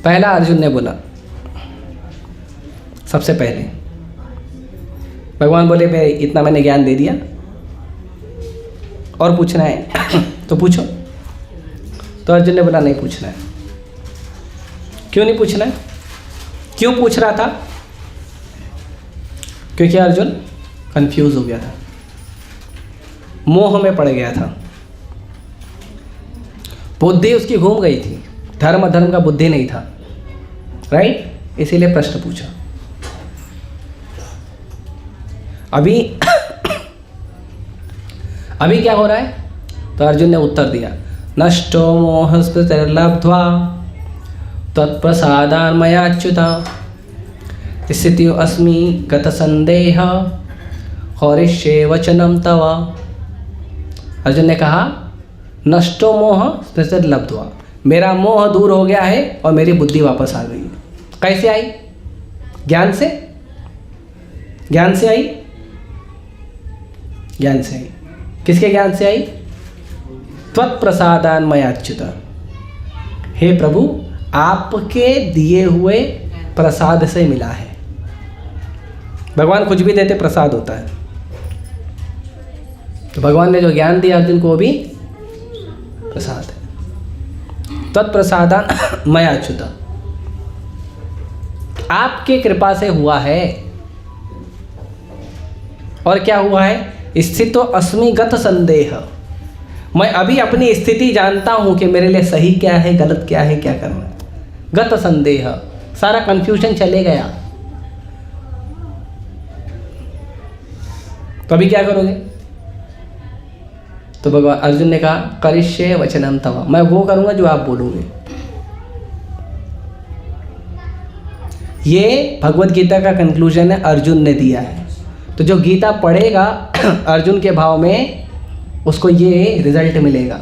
पहला अर्जुन ने बोला, सबसे पहले भगवान बोले भाई इतना मैंने ज्ञान दे दिया, और पूछना है तो पूछो। तो अर्जुन ने बोला नहीं पूछना है। क्यों नहीं पूछना है? क्यों पूछ रहा था? क्योंकि अर्जुन कंफ्यूज हो गया था, मोह में पड़ गया था, बुद्धि उसकी घूम गई थी, धर्म अधर्म का बुद्धि नहीं था। राइट, इसीलिए प्रश्न पूछा। अभी अभी क्या हो रहा है? तो अर्जुन ने उत्तर दिया, नष्टो मोह स्मृतिर्लब्ध्वा तत्प्रसादान् मयाच्युत स्थितियो अस्मि गत संदेह हौरिष्ये वचनम तव। अर्जुन ने कहा नष्टो मोह स्मृति लब्ध्वा, मेरा मोह दूर हो गया है और मेरी बुद्धि वापस आ गई। कैसे आई? ज्ञान से। ज्ञान से आई, ज्ञान से आई। किसके ज्ञान से आई? त्वत्प्रसादान मयाच्युत, हे प्रभु आपके दिए हुए प्रसाद से मिला है। भगवान कुछ भी देते प्रसाद होता है। तो भगवान ने जो ज्ञान दिया अर्जुन को वो भी प्रसाद है। तत्प्रसादान मयाच्युत, आपके कृपा से हुआ है। और क्या हुआ है? स्थितो अस्मि गत संदेह, मैं अभी अपनी स्थिति जानता हूं कि मेरे लिए सही क्या है, गलत क्या है, क्या करना है। गत संदेह, सारा कंफ्यूजन चले गया। तो अभी क्या करोगे? तो भगवान अर्जुन ने कहा करिष्ये वचनम तव, मैं वो करूंगा जो आप बोलोगे। ये भगवत गीता का कंक्लूजन है, अर्जुन ने दिया है। तो जो गीता पढ़ेगा अर्जुन के भाव में, उसको ये रिजल्ट मिलेगा।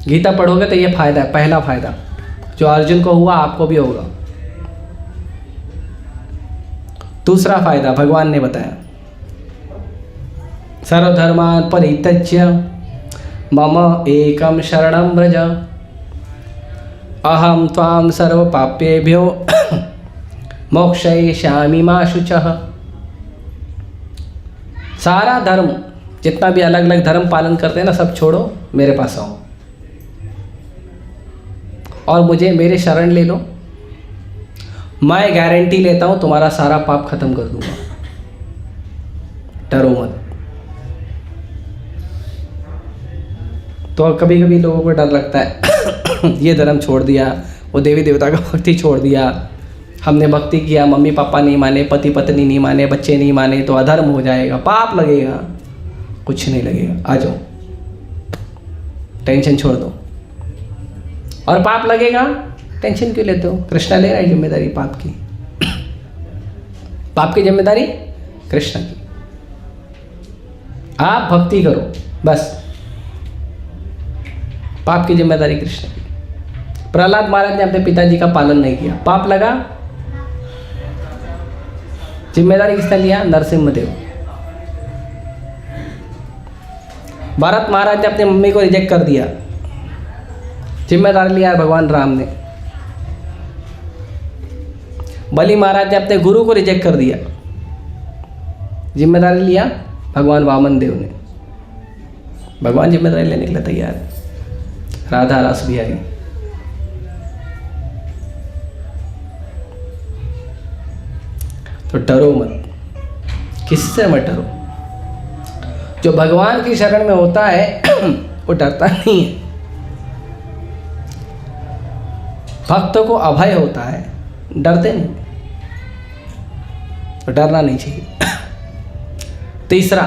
गीता पढ़ोगे तो ये फायदा है, पहला फायदा जो अर्जुन को हुआ आपको भी होगा। दूसरा फायदा भगवान ने बताया, सर्वधर्मान् परित्यज्य मम एकम शरणं व्रज अहम त्वां सर्व पापेभ्यो मोक्षयिष्यामि मा शुचः। सारा धर्म, जितना भी अलग अलग धर्म पालन करते हैं ना, सब छोड़ो, मेरे पास आओ और मुझे मेरे शरण ले लो। मैं गारंटी लेता हूं तुम्हारा सारा पाप खत्म कर दूंगा। डरो मत। तो कभी कभी लोगों को डर लगता है ये धर्म छोड़ दिया, वो देवी देवता का भक्ति छोड़ दिया, हमने भक्ति किया, मम्मी पापा नहीं माने, पति पत्नी नहीं माने, बच्चे नहीं माने, तो अधर्म हो जाएगा, पाप लगेगा। कुछ नहीं लगेगा, आ जाओ, टेंशन छोड़ दो। और पाप लगेगा, टेंशन क्यों लेते हो? कृष्णा ले रहा है जिम्मेदारी पाप की। पाप की जिम्मेदारी कृष्ण की। आप भक्ति करो बस, पाप की जिम्मेदारी कृष्ण की। प्रहलाद महाराज ने अपने पिताजी का पालन नहीं किया, पाप लगा, जिम्मेदारी किसने लिया? नरसिम्हदेव। भरत महाराज ने अपनी मम्मी को रिजेक्ट कर दिया, जिम्मेदारी लिया भगवान राम ने। बलि महाराज ने अपने गुरु को रिजेक्ट कर दिया, जिम्मेदारी लिया भगवान वामन देव ने। भगवान जिम्मेदारी लेने के लिए तैयार है। राधा रस बिहारी। तो डरो मत, किससे मत डरो। जो भगवान की शरण में होता है वो डरता नहीं है। भक्तों को अभय होता है, डरते नहीं, तो डरना नहीं चाहिए। तीसरा,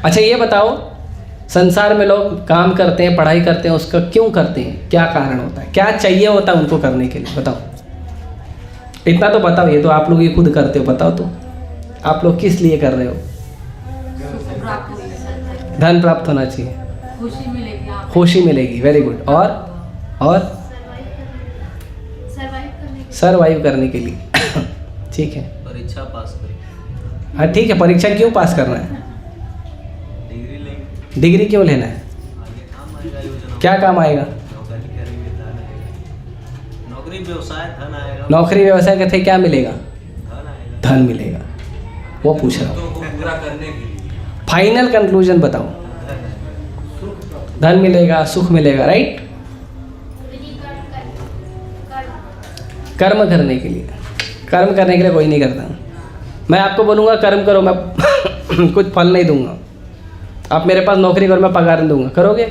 अच्छा ये बताओ, संसार में लोग काम करते हैं, पढ़ाई करते हैं, उसका क्यों करते हैं? क्या कारण होता है? क्या चाहिए होता है उनको करने के लिए? बताओ, इतना तो बताओ। ये तो आप लोग ये खुद करते हो, बताओ तो आप लोग किस लिए कर रहे हो? धन प्राप्त होना चाहिए, खुशी मिलेगी आपको। खुशी मिलेगी, वेरी गुड। और सर्वाइव करने के लिए ठीक है, परीक्षा पास करें। हाँ ठीक है। परीक्षा क्यों पास करना है? डिग्री लेंगे, डिग्री क्यों लेना है? आगे काम आएगा, योजना क्या काम आएगा? नौकरी करेंगे, धन आएगा। नौकरी व्यवसाय, धन आएगा। नौकरी व्यवसाय करते क्या मिलेगा? धन आएगा। धन मिलेगा। वो पूछ रहा हूँ, तो पूरा करने के लिए फाइनल कंक्लूजन बताओ। धन आएगा। धन मिलेगा, सुख मिलेगा, राइट? कर्म करने के लिए, कर्म करने के लिए कोई नहीं करता। मैं आपको बोलूँगा कर्म करो, मैं कुछ फल नहीं दूंगा। आप मेरे पास नौकरी करो, मैं पगार नहीं दूंगा, करोगे?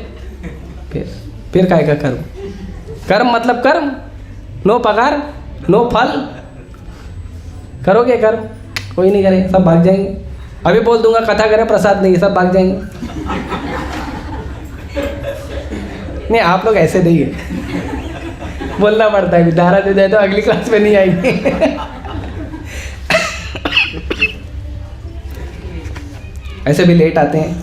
फिर काय का कर्म? कर्म मतलब कर्म, नो पगार नो फल। करोगे कर्म? कोई नहीं करेगा, सब भाग जाएंगे। अभी बोल दूंगा कथा करें, प्रसाद नहीं, सब भाग जाएंगे। नहीं, आप लोग ऐसे नहीं है, बोलना पड़ता है। धारा दे जाए तो अगली क्लास में नहीं आएंगे। ऐसे भी लेट आते हैं,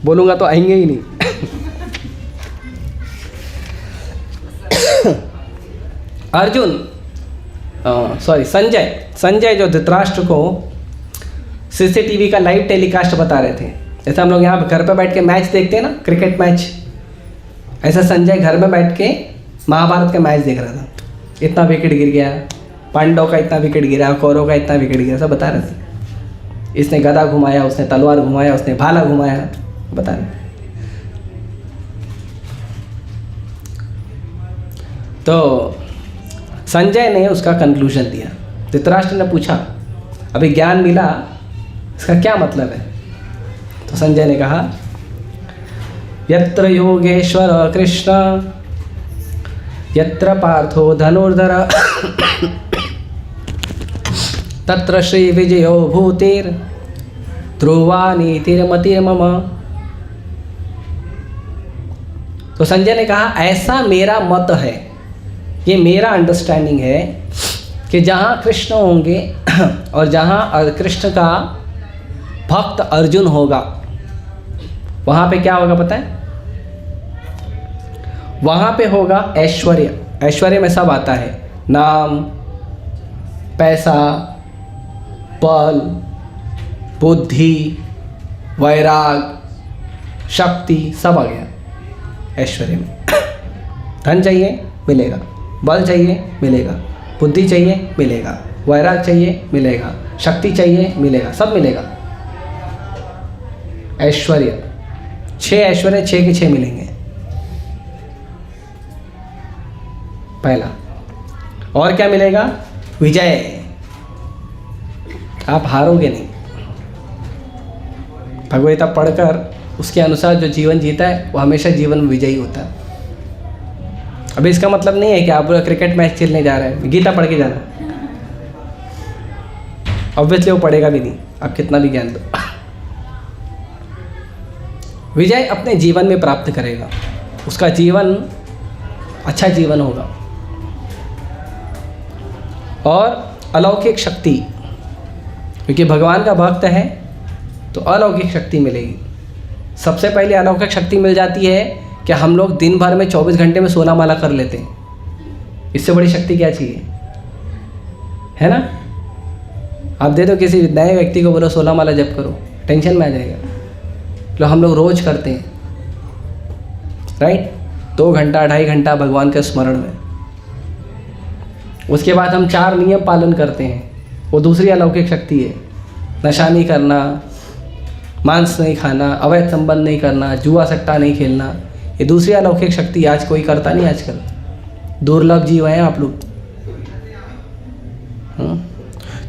बोलूँगा तो आएंगे ही नहीं। अर्जुन संजय जो धृतराष्ट्र को CCTV का लाइव टेलीकास्ट बता रहे थे, जैसे हम लोग यहाँ घर पे बैठ के मैच देखते हैं ना, क्रिकेट मैच, ऐसा संजय घर में बैठ के महाभारत का मैच देख रहा था। इतना विकेट गिर गया, पांडव का इतना विकेट गिरा, कौरव का इतना विकेट गिरा, सब बता रहे थे। इसने गदा घुमाया, उसने तलवार घुमाया, उसने भाला घुमाया, बता रहे। तो संजय ने उसका कंक्लूजन दिया। धृतराष्ट्र ने पूछा, अभी ज्ञान मिला, इसका क्या मतलब है? तो संजय ने कहा, यत्र योगेश्वर कृष्ण यत्र पार्थो धनुर्धर तत्र श्री विजयो भूतिर ध्रुवा नीतिर्मतिर्मम। तो संजय ने कहा, ऐसा मेरा मत है, ये मेरा अंडरस्टैंडिंग है कि जहाँ कृष्ण होंगे और जहाँ कृष्ण का भक्त अर्जुन होगा, वहाँ पे क्या होगा पता है? वहाँ पे होगा ऐश्वर्य। ऐश्वर्य में सब आता है, नाम, पैसा, बल, बुद्धि, वैराग, शक्ति, सब आ गया ऐश्वर्य में। धन चाहिए मिलेगा, बल चाहिए मिलेगा, बुद्धि चाहिए मिलेगा, वैराग चाहिए मिलेगा, शक्ति चाहिए मिलेगा, सब मिलेगा। ऐश्वर्य, 6 ऐश्वर्य 6 के 6 मिलेंगे, पहला। और क्या मिलेगा? विजय, आप हारोगे नहीं। भगवद्गीता पढ़कर उसके अनुसार जो जीवन जीता है वो हमेशा जीवन में विजयी होता है। अभी इसका मतलब नहीं है कि आप क्रिकेट मैच खेलने जा रहे हैं, गीता पढ़ के जाना। ऑब्वियसली वो पढ़ेगा भी नहीं, आप कितना भी ज्ञान दो। विजय अपने जीवन में प्राप्त करेगा, उसका जीवन अच्छा जीवन होगा। और अलौकिक शक्ति, क्योंकि भगवान का भक्त है तो अलौकिक शक्ति मिलेगी। सबसे पहले अलौकिक शक्ति मिल जाती है कि हम लोग दिन भर में 24 घंटे में 16 माला कर लेते हैं। इससे बड़ी शक्ति क्या चाहिए, है ना? आप दे दो किसी नए व्यक्ति को, बोलो 16 माला जप करो, टेंशन में आ जाएगा। तो हम लोग रोज करते हैं, राइट? 2 घंटा 2.5 घंटा भगवान के स्मरण में। उसके बाद हम 4 नियम पालन करते हैं, वो दूसरी अलौकिक शक्ति है। नशा नहीं करना, मांस नहीं खाना, अवैध संबंध नहीं करना, जुआ सट्टा नहीं खेलना, ये दूसरी अलौकिक शक्ति। आज कोई करता नहीं, आजकल दुर्लभ जीव हैं आप लोग।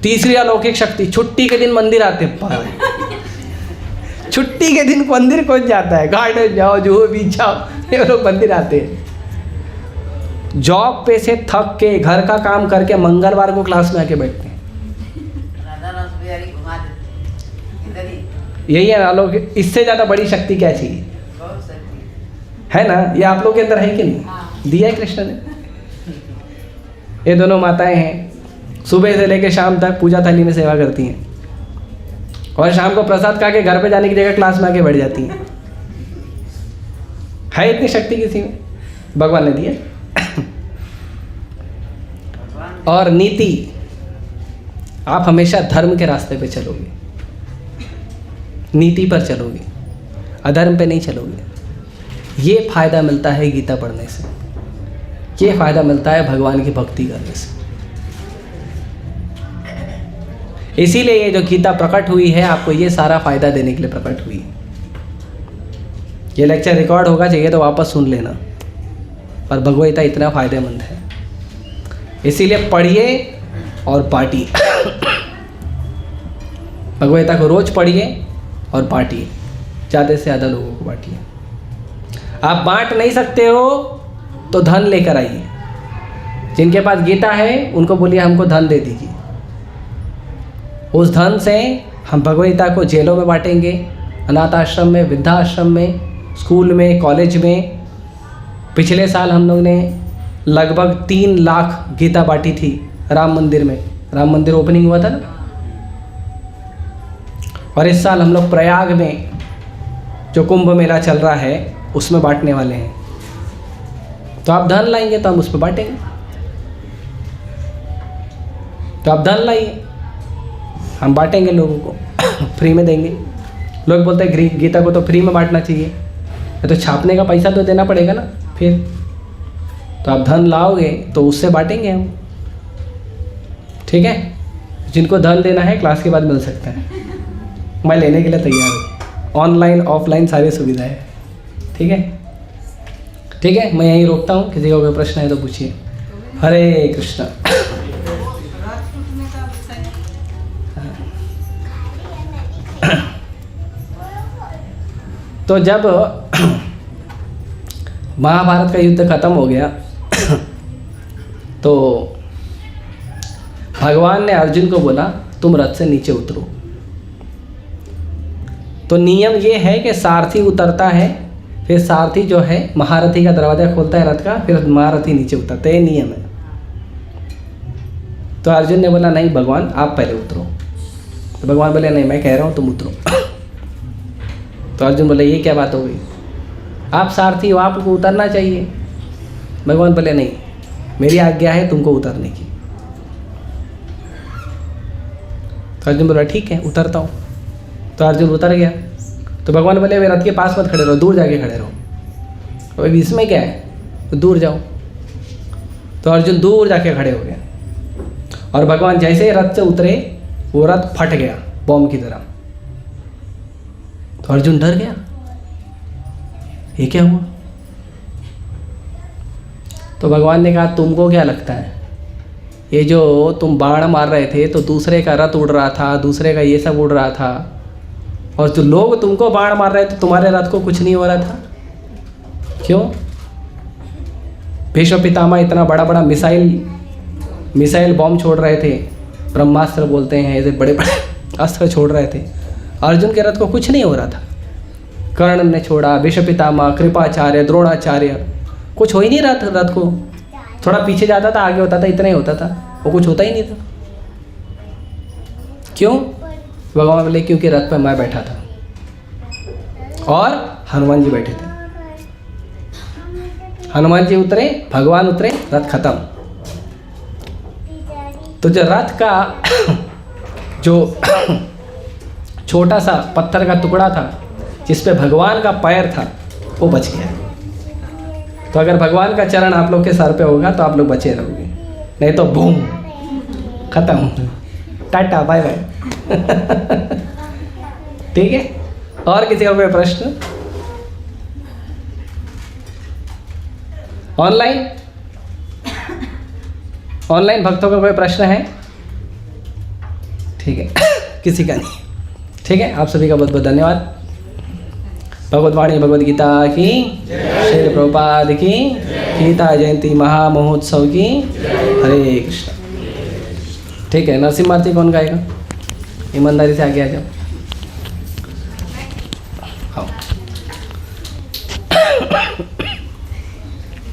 तीसरी अलौकिक शक्ति, छुट्टी के दिन मंदिर आते हैं। छुट्टी के दिन मंदिर कौन जाता है? गार्डन जाओ, जुहू बीच जाओ, ये लोग मंदिर आते हैं। जॉब पे से थक के, घर का काम करके मंगलवार को क्लास में आके बैठते हैं। यही है अलौकिक। इससे ज़्यादा बड़ी शक्ति क्या चाहिए, है ना? ये आप लोग के अंदर है कि नहीं? दिया है कृष्ण ने। ये दोनों माताएं हैं, सुबह से लेकर शाम तक पूजा थाली में सेवा करती हैं, और शाम को प्रसाद खा के घर पे जाने की जगह क्लास में आके बैठ जाती हैं। है इतनी शक्ति किसी में? भगवान ने दिया। और नीति, आप हमेशा धर्म के रास्ते पे चलोगे, नीति पर चलोगे, अधर्म पे नहीं चलोगे। ये फायदा मिलता है गीता पढ़ने से, ये फायदा मिलता है भगवान की भक्ति करने से। इसीलिए ये जो गीता प्रकट हुई है, आपको ये सारा फायदा देने के लिए प्रकट हुई है। ये लेक्चर रिकॉर्ड होगा, चाहिए तो वापस सुन लेना। और भगवद्गीता इतना फायदेमंद है, इसीलिए पढ़िए और बांटिए। भगवद्गीता को रोज पढ़िए और बांटिए, ज़्यादा से ज़्यादा लोगों को बांटिए। आप बांट नहीं सकते हो तो धन लेकर आइए। जिनके पास गीता है उनको बोलिए हमको धन दे दीजिए। उस धन से हम भगवद्गीता को जेलों में बांटेंगे, अनाथ आश्रम में, वृद्धाश्रम में, स्कूल में, कॉलेज में। पिछले साल हम लोग ने लगभग 3 लाख गीता बांटी थी राम मंदिर में। राम मंदिर ओपनिंग हुआ था ना, और इस साल हम लोग प्रयाग में जो कुंभ मेला चल रहा है उसमें बांटने वाले हैं। तो आप धन लाएंगे तो हम उस पर बांटेंगे। तो आप धन लाइए, हम बांटेंगे लोगों को, फ्री में देंगे। लोग बोलते हैं गीता को तो फ्री में बांटना चाहिए, तो छापने का पैसा तो देना पड़ेगा ना फिर। तो आप धन लाओगे तो उससे बांटेंगे हम, ठीक है। जिनको धन देना है क्लास के बाद मिल सकता है, मैं लेने के लिए तैयार हूँ। ऑनलाइन ऑफलाइन सारी सुविधाएं है, ठीक है। ठीक है, मैं यहीं रोकता हूँ, किसी का कोई प्रश्न है तो पूछिए। हरे कृष्णा। रथ टूटने का विषय तो जब महाभारत का युद्ध खत्म हो गया तो भगवान ने अर्जुन को बोला तुम रथ से नीचे उतरो। तो नियम ये है कि सारथी उतरता है, फिर सारथी जो है महारथी का दरवाज़ा खोलता है रथ का, फिर महारथी नीचे उतरता है, ये नियम है। तो अर्जुन ने बोला नहीं भगवान आप पहले उतरो। तो भगवान बोले नहीं मैं कह रहा हूँ तुम उतरो। तो अर्जुन बोले ये क्या बात हो गई, आप सारथी हो आपको उतरना चाहिए। भगवान बोले नहीं मेरी आज्ञा है तुमको उतरने की। तो अर्जुन बोला ठीक है उतरता हूँ। तो अर्जुन उतर गया। तो भगवान बोले रथ के पास मत खड़े रहो, दूर जाके खड़े रहो। अब इसमें क्या है, तो दूर जाओ। तो अर्जुन दूर जाके खड़े हो गए और भगवान जैसे ही रथ से उतरे वो रथ फट गया बॉम्ब की तरह। तो अर्जुन डर गया, ये क्या हुआ। तो भगवान ने कहा तुमको क्या लगता है ये जो तुम बाण मार रहे थे तो दूसरे का रथ उड़ रहा था, दूसरे का ये सब उड़ रहा था, और जो लोग तुमको बाण मार रहे थे तुम्हारे रथ को कुछ नहीं हो रहा था, क्यों। भीष्म पितामह इतना बड़ा बड़ा मिसाइल बॉम्ब छोड़ रहे थे, ब्रह्मास्त्र बोलते हैं, ऐसे बड़े बड़े अस्त्र छोड़ रहे थे, अर्जुन के रथ को कुछ नहीं हो रहा था। कर्ण ने छोड़ा, भीष्म पितामह, कृपाचार्य, द्रोणाचार्य, कुछ हो ही नहीं रहा था रथ को। थोड़ा पीछे जाता था आगे होता था, इतना ही होता था, वो कुछ होता ही नहीं था। क्यों। भगवान बोले क्योंकि रथ पर मैं बैठा था और हनुमान जी बैठे थे। हनुमान जी उतरे, भगवान उतरे, रथ खत्म। तो जो रथ का जो छोटा सा पत्थर का टुकड़ा था जिस पे भगवान का पैर था वो बच गया। तो अगर भगवान का चरण आप लोग के सर पे होगा तो आप लोग बचे रहोगे, नहीं तो बूम खत्म, टाटा बाय बाय। ठीक है, और किसी का कोई प्रश्न। ऑनलाइन भक्तों का कोई प्रश्न है। ठीक है, किसी का नहीं। ठीक है, आप सभी का बहुत बहुत धन्यवाद। भगवद्वाणी भगवद गीता की, श्री प्रभुपाद की, गीता जयंती महामहोत्सव की। हरे कृष्ण। ठीक है, नरसिम्हा आरती कौन गाएगा, ईमानदारी से आगे आ जाओ।